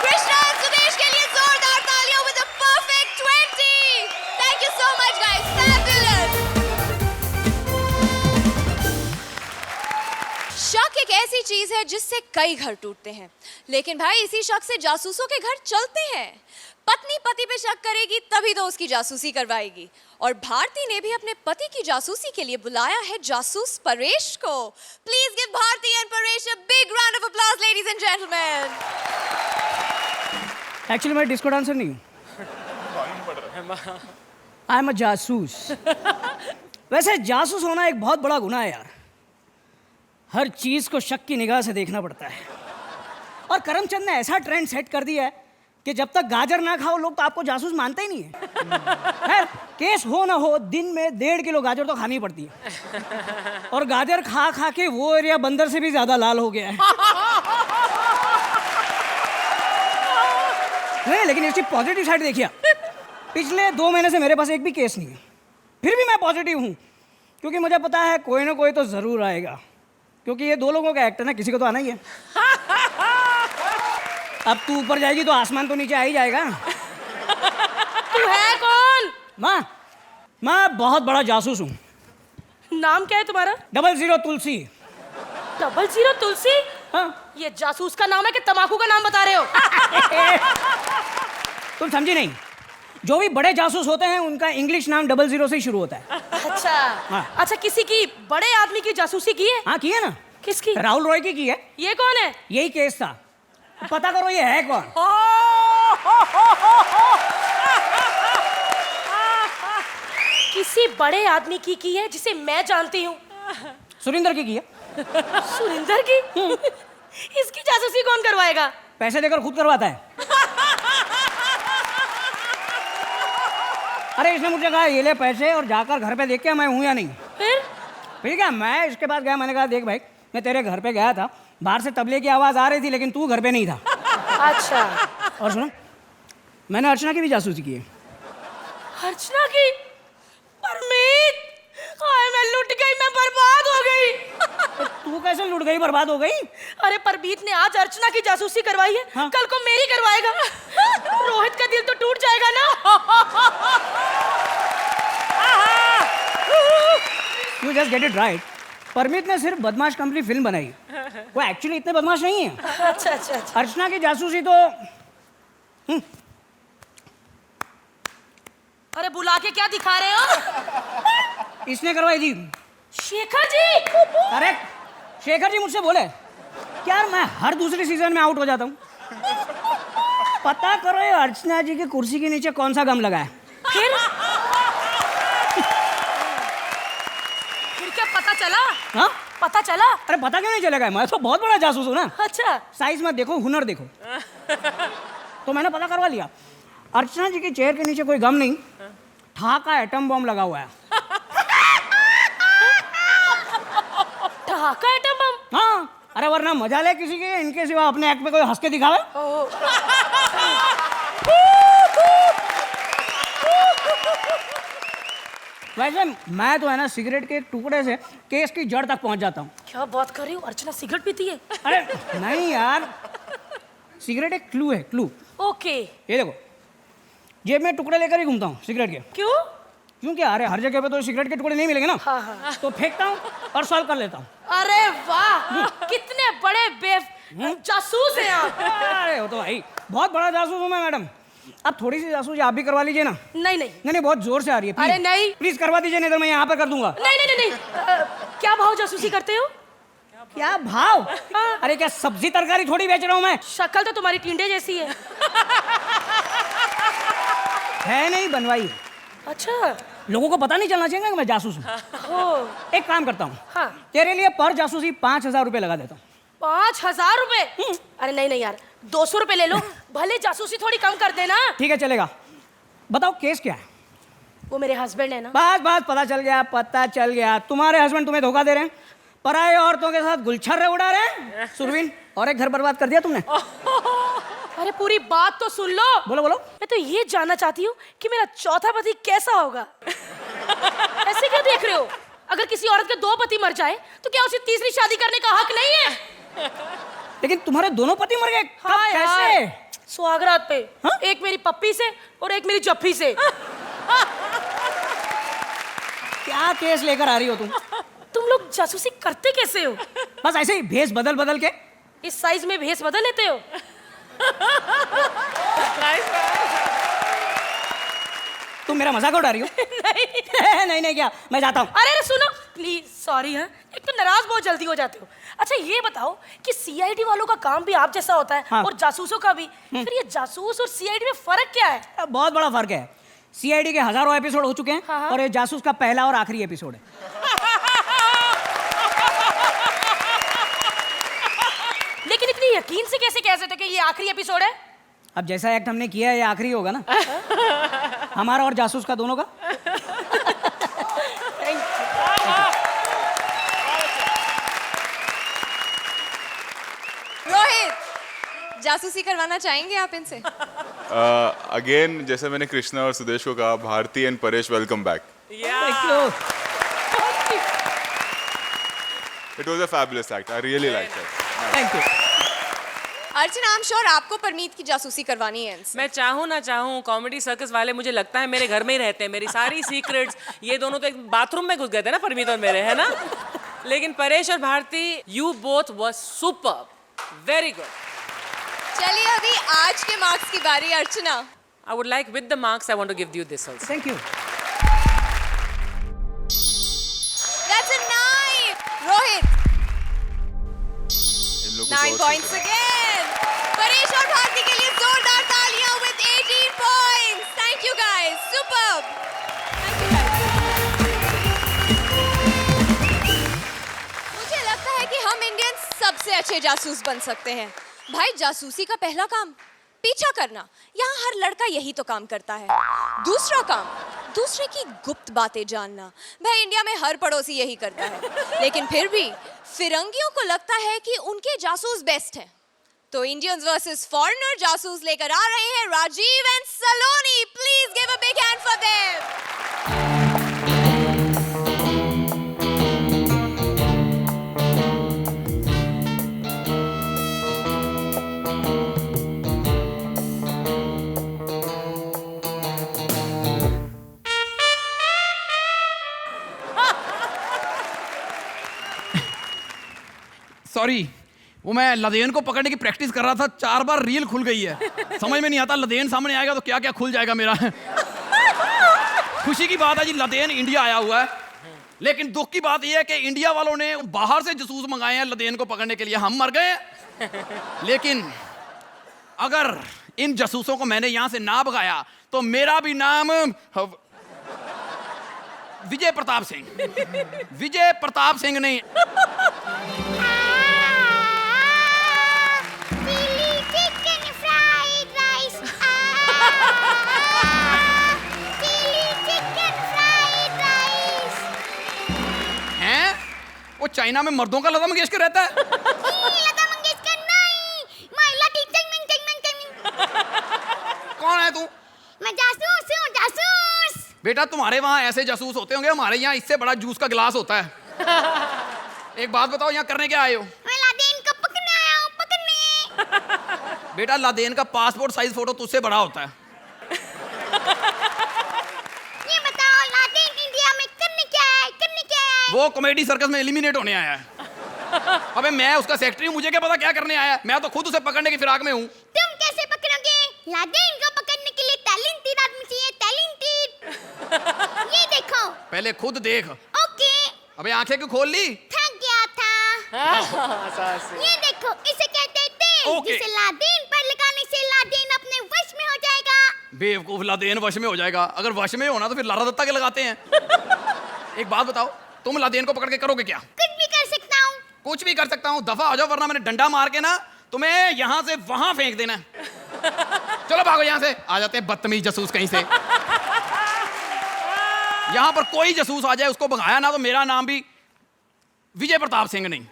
Krishna और सुदेश के लिए जोरदार तालियां with a perfect 20. Thank you so much, guys. Fabulous. शक एक ऐसी चीज है जिससे कई घर टूटते हैं, लेकिन भाई इसी शक से जासूसों के घर चलते हैं। पत्नी पति पे शक करेगी तभी तो उसकी जासूसी करवाएगी, और भारती ने भी अपने पति की जासूसी के लिए बुलाया है जासूस परेश को। Please give Bharti and Paresh a big round of applause, ladies and gentleman. Actually मैं डिस्को डांसर नहीं हूँ, आई एम अ जासूस। वैसे जासूस होना एक बहुत बड़ा गुनाह है यार, हर चीज को शक की निगाह से देखना पड़ता है। और करमचंद ने ऐसा ट्रेंड सेट कर दिया है कि जब तक गाजर ना खाओ लोग तो आपको जासूस मानते ही नहीं है। खैर, केस हो ना हो, दिन में 1.5 किलो गाजर तो खानी पड़ती है, और गाजर खा खा के वो एरिया बंदर से भी ज्यादा लाल हो गया है। नहीं, लेकिन इसकी पॉजिटिव साइड देखिए, पिछले 2 महीने से मेरे पास एक भी केस नहीं है, फिर भी मैं पॉजिटिव हूँ, क्योंकि मुझे पता है कोई ना कोई तो जरूर आएगा, क्योंकि ये 2 लोगों का एक्ट है ना, किसी को तो आना ही है। अब तू ऊपर जाएगी तो आसमान तो नीचे आ ही जाएगा। तू है कौन? मैं बहुत बड़ा जासूस हूँ। नाम क्या है तुम्हारा? 00 तुलसी। 00 तुलसी? हाँ, ये जासूस का नाम है कि तमाकू का नाम बता रहे हो? तुम समझी नहीं, जो भी बड़े जासूस होते हैं उनका इंग्लिश नाम 00 से ही शुरू होता है। अच्छा हाँ। अच्छा, किसी की बड़े आदमी की जासूसी की है? हाँ, की है ना। किसकी? राहुल रॉय की है। ये कौन है? यही केस था, पता करो ये है कौन। किसी बड़े आदमी की है जिसे मैं जानती हूँ। सुरिंदर की है। सुरिंदर की? इसकी जासूसी कौन करवाएगा? पैसे देकर खुद करवाता है। अरे इसने मुझे कहा ये ले पैसे और जाकर घर पे देख के मैं हूँ या नहीं। फिर क्या, मैं इसके पास गया, मैंने कहा देख भाई मैं तेरे घर पे गया था, बाहर से तबले की आवाज आ रही थी लेकिन तू घर पे नहीं था। अच्छा, और सुनो, मैंने अर्चना की भी जासूसी की है। अर्चना की? परमीत, हाय मैं लुट गई, मैं बर्बाद हो गई। तो तू कैसे लुट गई, बर्बाद हो गई? अरे परमीत ने आज अर्चना की जासूसी करवाई है, हाँ? कल को मेरी करवाएगा। रोहित का दिल तो टूट जाएगा ना। You just get it right. Parmeet ने सिर्फ बदमाश कंपनी फिल्म बनाई, वो एक्चुअली इतने बदमाश नहीं है। अच्छा अच्छा अच्छा। अर्चना की जासूसी तो अरे बुला के क्या दिखा रहे हो? इसने करवाई थी। शेखर जी? अरे शेखर जी मुझसे बोले क्या यार, मैं हर दूसरे सीजन में आउट हो जाता हूँ। पता करो ये अर्चना जी की कुर्सी के नीचे कौन सा गम लगा है। फिर क्या पता चला? हाँ, पता चला? अरे पता क्यों नहीं चलेगा, मैं तो बहुत बड़ा जासूस हूँ ना। अच्छा, साइज मत देखो, हुनर देखो। तो मैंने पता करवा लिया, अर्चना जी की चेयर के नीचे कोई गम नहीं, ढाका एटम बम लगा हुआ है। Dhaka atom bomb? हाँ, अरे वरना मजा ले किसी के, इनके सिवा अपने एक्ट में कोई हंस के दिखावे। वैसे मैं तो है ना सिगरेट के टुकड़े से केस की जड़ तक पहुंच जाता हूँ। क्या बात कर रही हो? अर्चना सिगरेट पीती है? अरे नहीं यार, सिगरेट एक क्लू है, क्लू। ओके। ये देखो, जेब में टुकड़े लेकर ही घूमता हूँ सिगरेट के। क्यों? क्योंकि अरे हर जगह पे तो सिगरेट के टुकड़े नहीं मिलेंगे ना। हाँ हाँ। तो फेंकता हूँ और सॉल्व कर लेता हूँ। अरे वाह, कितने बड़े जासूस हैं आप। अरे वो तो भाई बहुत बड़ा जासूस हूँ मैं मैडम। अब थोड़ी सी जासूसी आप भी करवा लीजिए ना। नहीं नहीं नहीं, बहुत जोर से आ रही है। अरे नहीं, प्लीज करवा दीजिए, नहीं तो मैं यहाँ पे कर दूंगा। नहीं नहीं नहीं, क्या भाव जासूसी करते हो? क्या भाव? अरे क्या सब्जी तरकारी थोड़ी बेच रहा हूँ मैं। शक्ल तो तुम्हारी टिंडे जैसी है नहीं, बनवाई। अच्छा, लोगों को पता नहीं चलना चाहिए कि मैं जासूस हूँ। एक काम करता हूँ, हाँ। तेरे लिए पर जासूसी 5,000 रुपए लगा देता हूँ। 5,000 रुपए? अरे नहीं यार, 200 रुपए ले लो, भले जासूसी थोड़ी कम कर देना। ठीक है, चलेगा। बताओ केस क्या है? वो मेरे हस्बैंड है ना। बस पता चल गया। तुम्हारे हस्बैंड तुम्हें धोखा दे रहे हैं, पराये औरतों के साथ गुलछर्रे उड़ा रहे हैं। सुरवीन, और एक घर बर्बाद कर दिया तुमने। अरे पूरी बात तो सुन लो। बोलो। मैं तो ये जानना चाहती हूँ कि मेरा चौथा पति कैसा होगा। ऐसे क्यों देख रहे हो? अगर किसी औरत के 2 पति मर जाए तो क्या उसे तीसरी शादी करने का हक नहीं है? लेकिन तुम्हारे दोनों पति मर गए, कब, कैसे? सुहागरात पे। हाँ? एक मेरी पप्पी से और एक मेरी जप्पी से। क्या केस लेकर आ रही हो तुम लोग जासूसी करते कैसे हो? बस ऐसे ही भेष बदल के। इस साइज में भेष बदल लेते हो? तुम मेरा मजाक उड़ा रही हो? नहीं क्या, मैं जाता हूँ। अरे सुनो प्लीज, सॉरी। हाँ, एक तो नाराज बहुत जल्दी हो जाते हो। अच्छा ये बताओ कि सीआईडी वालों का काम भी आप जैसा होता है। हाँ। और जासूसों का भी। फिर ये जासूस और सीआईडी में फर्क क्या है? बहुत बड़ा फर्क है। सीआईडी के हजारों एपिसोड हो चुके हैं। हाँ। और ये जासूस का पहला और आखिरी एपिसोड है। लेकिन इतनी यकीन से कैसे कह सकते हो कि ये आखिरी एपिसोड है? अब जैसा एक्ट हमने किया है ये आखिरी होगा ना। हमारा और जासूस का, दोनों का। रोहित, जासूसी करवाना चाहेंगे आप इनसे? अगेन जैसे मैंने कृष्णा और सुदेश को कहा, Bharti and Paresh welcome back. It was a fabulous act. I really liked it. Thank you. Archana, I am sure आपको परमीत की जासूसी करवानी है इनसे। मैं चाहूँ ना चाहूँ, कॉमेडी सर्कस वाले मुझे लगता है मेरे घर में ही रहते हैं। मेरी सारी सीक्रेट्स, ये दोनों तो एक बाथरूम में घुस गए थे ना, परमीत और मेरे, है ना? लेकिन परेश और Bharti, you both were super, very good. चलिए अभी आज के मार्क्स की बारी। Archana, I would like with the marks I want to give you this also. Thank you. That's a 9। Rohit, 9 points again. Paresh और भारती के लिए जोरदार तालियां with 18 points. Thank you guys. Superb. Thank you guys. मुझे लगता है कि हम इंडियंस सबसे अच्छे जासूस बन सकते हैं। भाई, जासूसी का पहला काम पीछा करना। यहाँ हर लड़का यही तो काम करता है। दूसरा काम, दूसरे की गुप्त बातें जानना। भाई, इंडिया में हर पड़ोसी यही करता है। लेकिन फिर भी फिरंगियों को लगता है कि उनके जासूस बेस्ट हैं। तो इंडियंस वर्सेस फॉरेनर जासूस लेकर आ रहे हैं Rajiv and Saloni. Please give a big hand for them. Sorry, वो मैं लदेन को पकड़ने की प्रैक्टिस कर रहा था, 4 बार रील खुल गई है। समझ में नहीं आता लदेन सामने आएगा तो क्या क्या खुल जाएगा मेरा। खुशी की बात है जी, लदेन इंडिया आया हुआ है, लेकिन दुख की बात यह है कि इंडिया वालों ने बाहर से जासूस मंगाए हैं लदेन को पकड़ने के लिए। हम मर गए। लेकिन अगर इन जासूसों को मैंने यहां से ना भगाया तो मेरा भी नाम विजय प्रताप सिंह नहीं। वो चाइना में मर्दों का लता मंगेशकर रहता है। लता मंगेशकर नहीं, महिला कौन है तू? मैं जासूस हूँ, जासूस। बेटा तुम्हारे वहाँ ऐसे जासूस होते होंगे, हमारे यहाँ इससे बड़ा जूस का गिलास होता है। एक बात बताओ, यहाँ करने क्या आए हो? मैं लादेन को पकड़ने आया हूँ, पकड़ने। बेटा लादेन का पासपोर्ट साइज फोटो तुझसे बड़ा होता है। ये बताओ, लादेन इंडिया में करने क्या है? वो कॉमेडी सर्कस में एलिमिनेट होने आया है। अबे मैं उसका सेक्रेटरी हूँ, मुझे क्या पता क्या करने आया है? मैं तो खुद उसे पकड़ने की फिराक में हूँ। तुम कैसे पकड़ोगे? लादेन को पकड़ने के लिए टैलेंटेड आदमी चाहिए, टैलेंटेड। ये देखो। पहले खुद देख। ओके। अबे आंखें क्यों खोल ली? थक गया था। ये देखो, इसे कहते हैं तेल, ओके। जिसे लादेन पर लगाने से लादेन अपने वश में हो जाएगा। बेवकूफ, लादेन वश में हो जाएगा। अगर वश में होना तो फिर लारा दत्ता के लगाते हैं। एक बात बताओ, तुम लादेन को पकड़ के करोगे क्या? कुछ भी कर सकता हूँ। कुछ भी कर सकता हूँ? दफा हो जाओ, वरना मैंने डंडा मार के ना तुम्हें यहाँ से वहां फेंक देना है। चलो भागो यहाँ से। आ जाते हैं बदतमीज जासूस कहीं से। यहाँ पर कोई जासूस आ जाए, उसको भगाया ना तो मेरा नाम भी विजय प्रताप सिंह नहीं।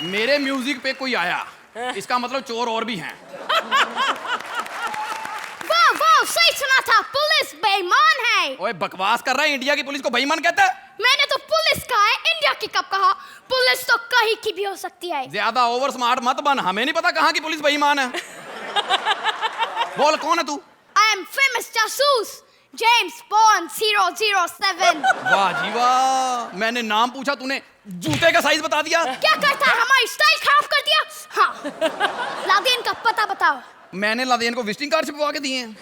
मेरे म्यूजिक पे कोई आया, इसका मतलब चोर और भी हैं। वाह वाह, सही सुना था, पुलिस बेईमान है। ओए बकवास कर रहा है, इंडिया की पुलिस को बेईमान कहता है? मैंने तो पुलिस कहा है, इंडिया की कब कहा? पुलिस तो कहीं की भी हो सकती है। ज्यादा ओवर स्मार्ट मत बन, हमें नहीं पता कहाँ की पुलिस बेईमान है। बोल कौन है तू? आई एम फेमस जासूस, जेम्स बॉन्ड 007। वाह जी वाह, मैंने नाम पूछा, तूने जूते का साइज बता दिया। क्या करता है, हमारी स्टाइल खराब कर दिया। हाँ, लादेन का पता बताओ। मैंने लादेन को विजिटिंग कार्ड छपवा के दिए हैं।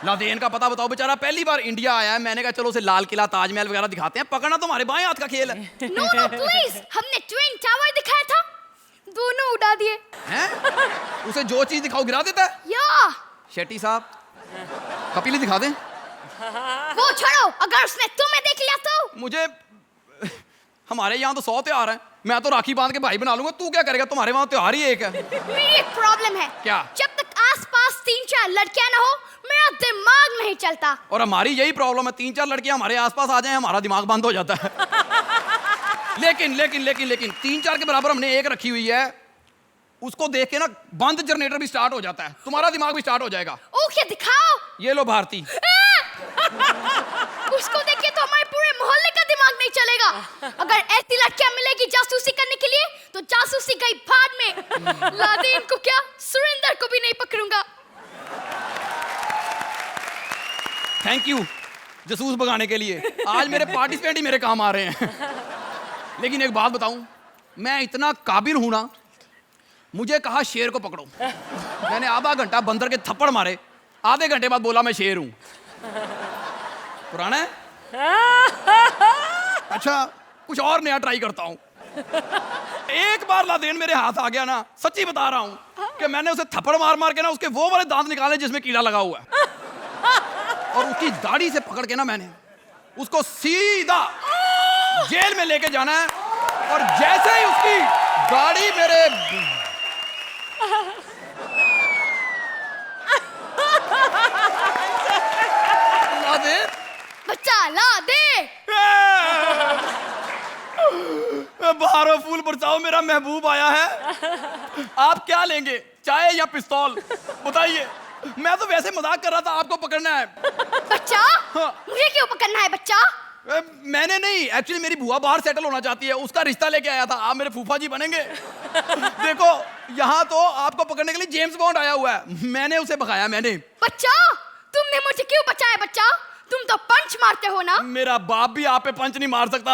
लादेन का पता बताओ, बेचारा पहली बार इंडिया आया है। मैंने कहा चलो उसे लाल किला, ताजमहल वगैरह दिखाते हैं। पकड़ना तुम्हारे बाएं हाथ का खेल है। नो नो प्लीज, हमने ट्विन टावर दिखाया था, दोनों उड़ा दिए। हैं? उसे जो चीज दिखाओ गिरा देता है। या शेट्टी साहब, कपिली दिखा दें। वो छोड़ो, अगर उसने तुम्हें देख लिया तो? मुझे, हमारे यहाँ तो 100 त्योहार हैं, मैं तो राखी बांध के भाई बना लूंगा। तू क्या करेगा? तुम्हारे वहाँ त्योहार ही एक है। मेरी एक प्रॉब्लम है। क्या? जब तक आसपास 3-4 लड़कियां ना हो, मेरा दिमाग नहीं चलता। और हमारी यही प्रॉब्लम है, 3-4 लड़कियां हमारे आसपास आ जाएं, हमारा दिमाग बंद हो जाता है। लेकिन 3-4 के बराबर हमने एक रखी हुई है, उसको देख के ना बंद जनरेटर भी स्टार्ट हो जाता है, तुम्हारा दिमाग भी स्टार्ट हो जाएगा। ओके दिखाओ। ये लो भारती। उसको देखिए तो हमारे पूरे मोहल्ले का दिमाग नहीं चलेगा। अगर ऐसी लड़कियां मिलेगी जासूसी करने के लिए तो जासूसी गई भाड़ में। लादेन को क्या, सुरेंद्र को भी नहीं पकड़ूंगा। थैंक यू जासूस भगाने के लिए। आज मेरे पार्टिसिपेंट ही मेरे काम आ रहे हैं। लेकिन एक बात बताऊं, मैं इतना काबिल हूं ना, मुझे कहा शेर को पकड़ो, मैंने आधा घंटा बंदर के थप्पड़ मारे, आधे घंटे बाद बोला मैं शेर हूं। पुराना है? अच्छा, कुछ और नया ट्राई करता हूं। एक बार लादेन मेरे हाथ आ गया ना, सच्ची बता रहा हूं कि मैंने उसे थप्पड़ मार मार के ना उसके वो वाले दांत निकाले जिसमें कीड़ा लगा हुआ है, और उसकी दाढ़ी से पकड़ के ना मैंने उसको सीधा जेल में लेके जाना है। और जैसे ही उसकी गाड़ी मेरे लादेन, बच्चा लादे। बहारो फूल बरसाओ, मेरा महबूब आया है। आप क्या लेंगे, चाय या पिस्तौल? बताइए। मैं तो वैसे मजाक कर रहा था, आपको पकड़ना है। बच्चा? हाँ। मुझे क्यों पकड़ना है बच्चा? मैंने नहीं, एक्चुअली मेरी बुआ बाहर सेटल होना चाहती है, उसका रिश्ता लेके आया था। आप मेरे फूफा जी बनेंगे। देखो यहाँ तो आपको पकड़ने के लिए जेम्स बॉन्ड आया हुआ है, मैंने उसे भगाया। मैंने। बच्चा, तुमने मुझे क्यों बचाया बच्चा? तुम तो पंच मारते हो ना? मेरा बाप भी आप पे पंच नहीं मार सकता।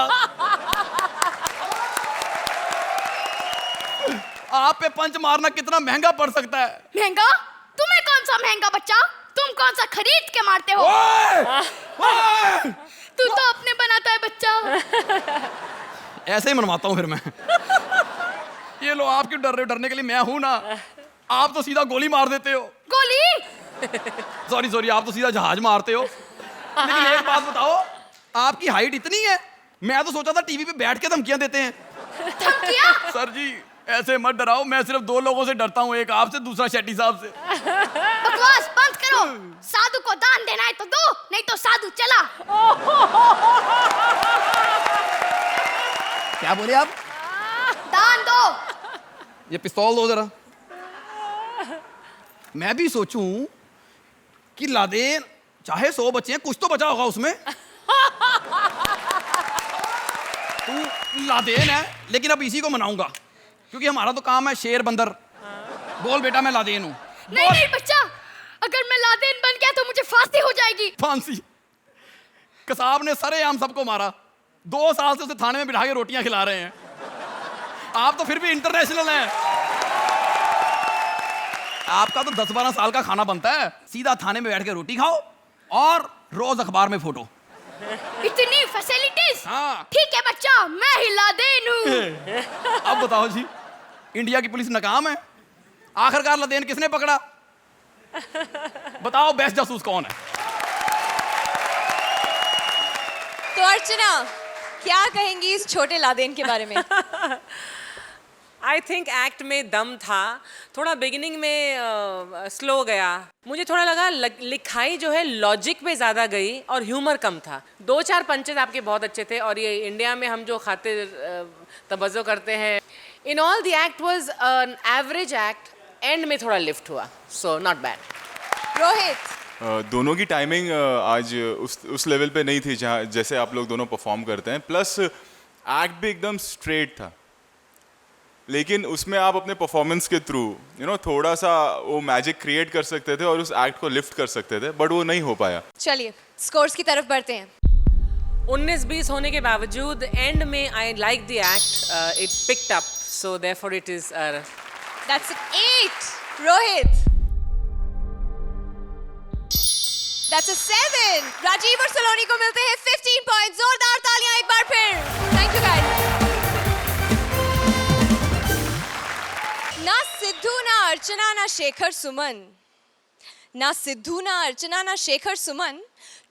आप पे पंच मारना कितना महंगा पड़ सकता है। महंगा? तुम्हें कौन सा महंगा बच्चा? तुम कौन सा खरीद के मारते हो? तू तो अपने बनाता है बच्चा। ऐसे ही मनवाता हूँ फिर मैं। ये लो, आप क्यों डर रहे हो? डरने के लिए मैं हूं ना। आप तो सीधा गोली मार देते हो। गोली? सॉरी, आप तो सीधा जहाज मारते हो। लेकिन एक बात बताओ, आपकी हाइट इतनी है, मैं तो सोचा था टीवी पे बैठ के धमकियां देते हैं। धमकियां? सर जी ऐसे मत डराओ, मैं सिर्फ 2 लोगों से डरता हूँ, एक आपसे, दूसरा शेट्टी साहब से। बकवास बंद करो। साधु को दान देना है तो दो, नहीं तो साधु चला। क्या बोले आप? दान दो। ये पिस्तौल दो जरा। मैं भी सोचूं कि लादेन, चाहे 100 बच्चे हैं, कुछ तो बचा होगा उसमें। तू लादेन है, लेकिन अब इसी को मनाऊंगा, क्योंकि हमारा तो काम है शेर बंदर। बोल बेटा, मैं लादेन हूं। नहीं बच्चा, अगर मैं लादेन बन गया तो मुझे फांसी हो जाएगी। फांसी? कसाब ने सरेआम सबको मारा, 2 साल से उसे थाने में बिठा के रोटियां खिला रहे हैं। आप तो फिर भी इंटरनेशनल हैं। आपका तो 10-12 साल का खाना बनता है, सीधा थाने में बैठ के रोटी खाओ और रोज अखबार में फोटो। इतनी फैसिलिटीज। हाँ। ठीक है बच्चा, मैं ही लादेन हूँ। अब बताओ जी, इंडिया की पुलिस नाकाम है, आखिरकार लदेन किसने पकड़ा? बताओ बेस्ट जासूस कौन है? तो अर्चना, क्या कहेंगी इस छोटे लादेन के बारे में? आई थिंक एक्ट में दम था, थोड़ा बिगिनिंग में स्लो गया। मुझे थोड़ा लगा लिखाई जो है लॉजिक पे ज़्यादा गई और ह्यूमर कम था। 2-4 पंचेस आपके बहुत अच्छे थे और ये इंडिया में हम जो खातिर तवज्जो करते हैं, in all the act was an average act, and में थोड़ा लिफ्ट हुआ, सो नॉट बैड। रोहित, दोनों की टाइमिंग आज उस लेवल पे नहीं थी जहाँ जैसे आप लोग दोनों परफॉर्म करते हैं, प्लस एक्ट भी एकदम स्ट्रेट था, लेकिन उसमें आप अपने परफॉर्मेंस के थ्रू थोड़ा सा वो मैजिक क्रिएट कर सकते थे और उस एक्ट को लिफ्ट कर सकते थे, बट वो नहीं हो पाया। चलिए स्कोर्स की तरफ बढ़ते हैं। 19-20 होने के बावजूद एंड में I like the act, it picked up, so therefore it is That's an 8. Rohit. That's a 7. Rajiv और सलोनी को मिलते हैं 15 पॉइंट। जोरदार तालियां एक बार फिर। Thank you guys. ना सिद्धू, ना अर्चना, ना शेखर सुमन, ना सिद्धू, ना अर्चना, ना शेखर सुमन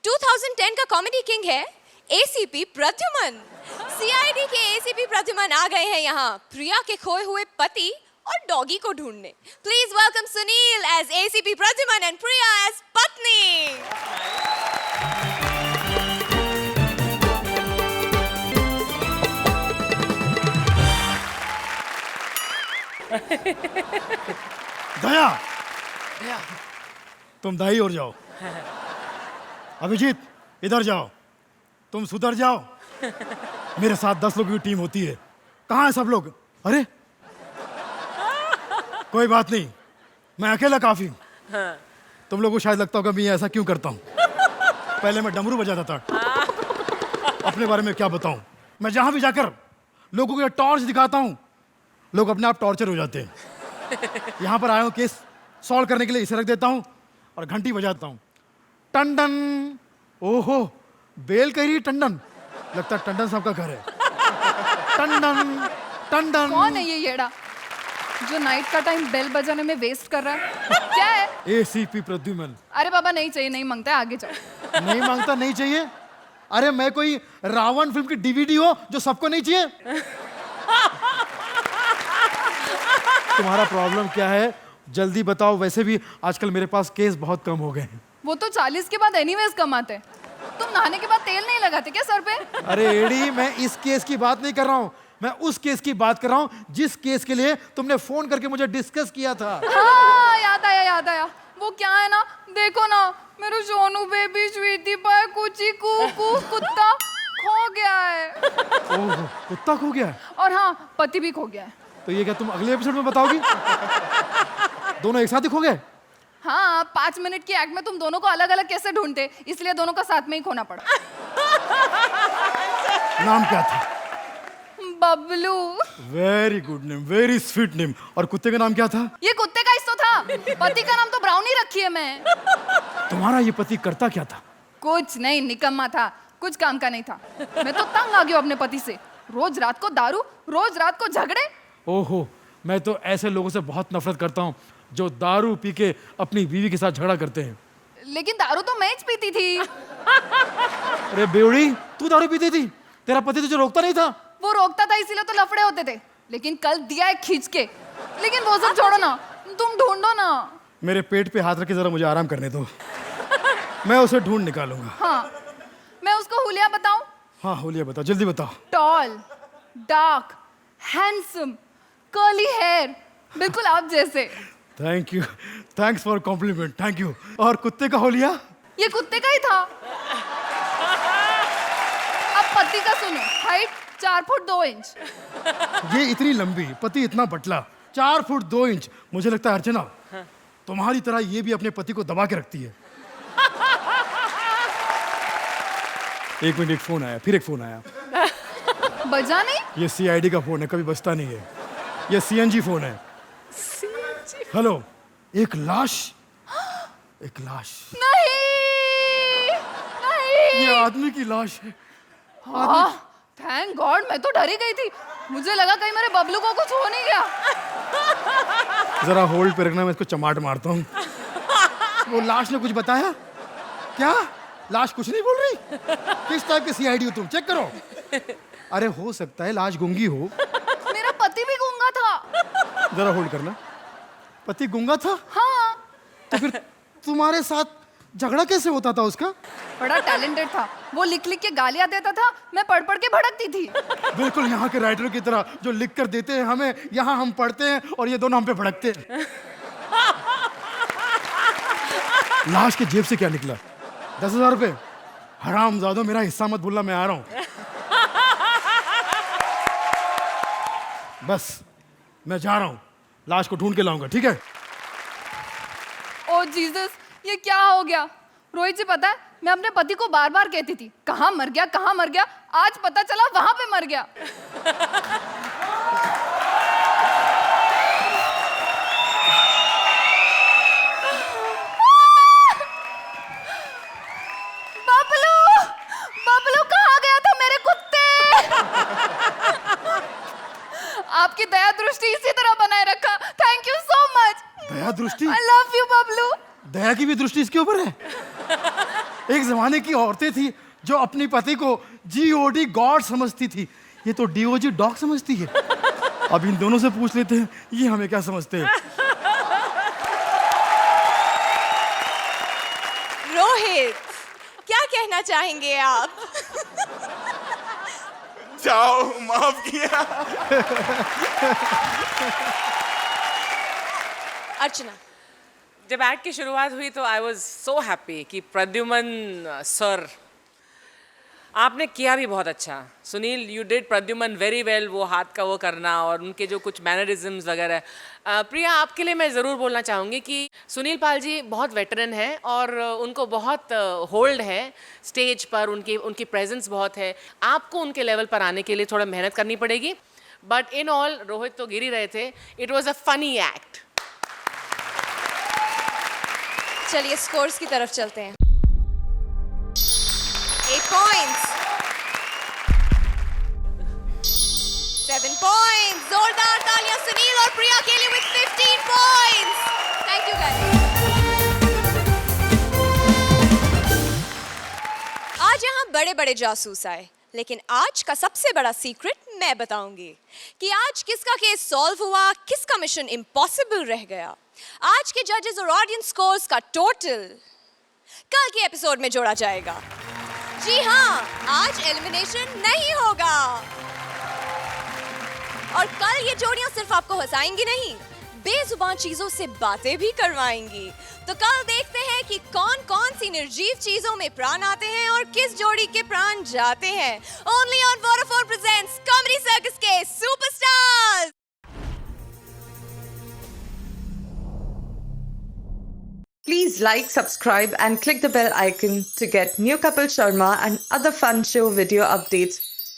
2010 का कॉमेडी किंग है एसीपी प्रद्युमन। सीआईडी के एसीपी प्रद्युमन आ गए हैं यहाँ प्रिया के खोए हुए पति और डॉगी को ढूंढने। Please welcome Sunil as ACP Pradyuman and Priya as पत्नी। दया, तुम दाई और जाओ। अभिजीत इधर जाओ, तुम सुधर जाओ। मेरे साथ 10 लोगों की टीम होती है, कहाँ है सब लोग? अरे कोई बात नहीं, मैं अकेला काफी हूँ। हाँ। तुम लोगों को शायद लगता होगा मैं ऐसा क्यों करता हूँ। पहले मैं डमरू बजाता था। अपने बारे में क्या बताऊं, मैं जहां भी जाकर लोगों को टॉर्च दिखाता हूं, लोग अपने आप टॉर्चर हो जाते हैं। यहां पर आया हूं केस सॉल्व करने के लिए, इसे रख देता हूं और घंटी बजाता हूं, टंडन। ओहो, बेल कह रही टंडन, लगता है टंडन साहब का घर है। टंडन टंडन। कौन है ये येड़ा जो नाइट का टाइम बेल बजाने में वेस्ट कर रहा है? क्या है? एसीपी प्रद्युमन। अरे बाबा नहीं चाहिए, नहीं मांगता है, आगे जाओ। नहीं मांगता, नहीं चाहिए? अरे मैं कोई रावण फिल्म की डीवीडी हो जो सबको नहीं चाहिए? तुम्हारा प्रॉब्लम क्या है जल्दी बताओ, वैसे भी आजकल मेरे पास केस बहुत कम हो गए हैं। वो तो 40 के बाद एनीवेज कमाते हैं, तुम नहाने के बाद तेल नहीं लगाते क्या सर पे? अरे एडी, मैं इस केस की बात नहीं कर रहा हूँ, मैं उस केस की बात कर रहा हूँ जिस केस के लिए तुमने फोन करके मुझे डिस्कस किया था। हाँ, याद आया याद आया। वो क्या है ना, देखो ना, मेरे सोनू बेबी स्वीटी पाए कुची कू कुत्ता खो गया है। ओह, कुत्ता खो गया है? और हाँ, पति भी खो गया है। तो ये क्या तुम अगले एपिसोड में बताओगी? दोनों एक साथ ही खो गए? हाँ, 5 मिनट की एक्ट में तुम दोनों को अलग अलग कैसे ढूंढते, इसलिए दोनों का साथ में ही खोना पड़ा। नाम क्या था? Bablu. Very good name, very sweet name. और कुत्ते का नाम क्या था? ये कुत्ते का हिस्सा था, पति का नाम तो ब्राउनी रखी है मैं। तुम्हारा ये पति करता क्या था? कुछ नहीं, निकम्मा था, कुछ काम का नहीं था। मैं तो तंग आ गई अपने पति से, रोज रात को दारू, रोज रात को झगड़े। ओहो, मैं तो ऐसे लोगों से बहुत नफरत करता हूँ जो दारू पी के अपनी बीवी के साथ झगड़ा करते हैं। लेकिन दारू तो मैं ही पीती थी। अरे बेवड़ी, तू दारू पीती थी? तेरा पति तुझे रोकता नहीं था? वो रोकता था इसीलिए तो लफड़े होते थे, लेकिन कल दिया है खींच के। लेकिन वो सब छोड़ो ना, तुम ढूंढो ना। मेरे पेट पे हाथ रख के जरा मुझे आराम करने दो, मैं उसे ढूंढ निकालूंगा। हाँ, मैं उसको हुलिया बताऊं? हाँ हुलिया बताओ, जल्दी बताओ। Tall, dark, handsome, curly hair, बिल्कुल आप जैसे। Thank you, thanks for compliment, thank you. और कुत्ते का हुलिया? ये कुत्ते का ही था। अब पति का सुनो, हाइट 4 फुट 2 इंच। ये इतनी लंबी, पति इतना पतला, 4 फुट 2 इंच। मुझे लगता है अर्चना, तुम्हारी तरह ये भी अपने पति को दबा के रखती है। एक मिनट, एक फोन आया, फिर एक फोन आया। बजा नहीं? ये सीआईडी का फोन है, कभी बजता नहीं है। ये सीएनजी फोन है। हेलो, एक लाश, एक लाश, नहीं नहीं ये आदमी की लाश है। थैंक गॉड, मैं तो डर ही गई थी। मुझे लगा कहीं मेरे बबलू को कुछ हो नहीं गया। जरा होल्ड पे रखना, मैं इसको चमाट मारता हूँ। वो लाश ने कुछ बताया क्या? लाश कुछ नहीं बोल रही? किस टाइप के सीआईडी हो तुम? चेक करो। अरे हो सकता है लाश गूंगी हो। मेरा पति भी गूंगा था। जरा होल्ड करना। पति गूंगा था? हाँ। तो फिर तुम्हारे साथ झगड़ा कैसे होता था उसका? बड़ा टैलेंटेड था वो, लिख लिख के गालियां देता था, मैं पढ़ पढ़ के भड़कती थी। बिल्कुल यहाँ के राइटर की तरह, जो लिख कर देते हैं हमें, यहाँ हम पढ़ते हैं और ये दोनों हम पे भड़कते हैं। लाश के जेब से क्या निकला? 10,000 रुपए। हरामजादों, मेरा हिस्सा मत भूलना, मैं आ रहा हूं। बस मैं जा रहा हूं, लाश को ढूंढ के लाऊंगा, ठीक है? ओ जीसस, ये क्या हो गया? रोहित जी, पता है मैं अपने पति को बार बार कहती थी कहाँ मर गया, कहाँ मर गया। आज पता चला वहां पे मर गया। बबलू, बबलू कहाँ गया था मेरे कुत्ते? आपकी दया दृष्टि इसी तरह बनाए रखा। Thank you so much. दया दृष्टि? I love you Bablu. दया की भी दृष्टि इसके ऊपर है? एक जमाने की औरतें थी जो अपने पति को GOD गॉड समझती थी, ये तो DOG डॉग समझती है। अब इन दोनों से पूछ लेते हैं ये हमें क्या समझते हैं। रोहित, क्या कहना चाहेंगे आप? जाओ, माफ किया। अर्चना, जब एक्ट की शुरुआत हुई तो आई वॉज सो हैप्पी कि प्रद्युमन सर, आपने किया भी बहुत अच्छा। Sunil, you did Pradyuman very well, वो हाथ का वो करना और उनके जो कुछ मैनरिज्म्स वगैरह। प्रिया, आपके लिए मैं ज़रूर बोलना चाहूँगी कि सुनील पाल जी बहुत वेटरन हैं और उनको बहुत होल्ड है स्टेज पर, उनकी प्रेजेंस बहुत है। आपको उनके लेवल पर आने के लिए थोड़ा मेहनत करनी पड़ेगी, बट इन ऑल रोहित तो गिर ही रहे थे। It was a funny act. चलिए स्कोर्स की तरफ चलते हैं। 8 पॉइंट्स, 7 पॉइंट्स। जोरदार तालियां सुनील और प्रिया के लिए with 15 points. Thank you guys. आज यहाँ बड़े बड़े जासूस आए, लेकिन आज का सबसे बड़ा सीक्रेट मैं बताऊंगी कि आज किसका केस सॉल्व हुआ, किसका मिशन इम्पॉसिबल रह गया। आज के जजेस और ऑडियंस स्कोर्स का टोटल कल के एपिसोड में जोड़ा जाएगा। जी हाँ, आज एलिमिनेशन नहीं होगा और कल ये जोड़ियां सिर्फ आपको हंसाएंगी नहीं, बेजुबान चीजों से बातें भी करवाएंगी। तो कल देखते हैं कि कौन कौन सी निर्जीव चीजों में प्राण आते हैं और किस जोड़ी के प्राण जाते हैं। Only on Vodafone presents comedy circus के superstars. Please like, subscribe and click the bell icon to get new Kapil Sharma and other fun show video updates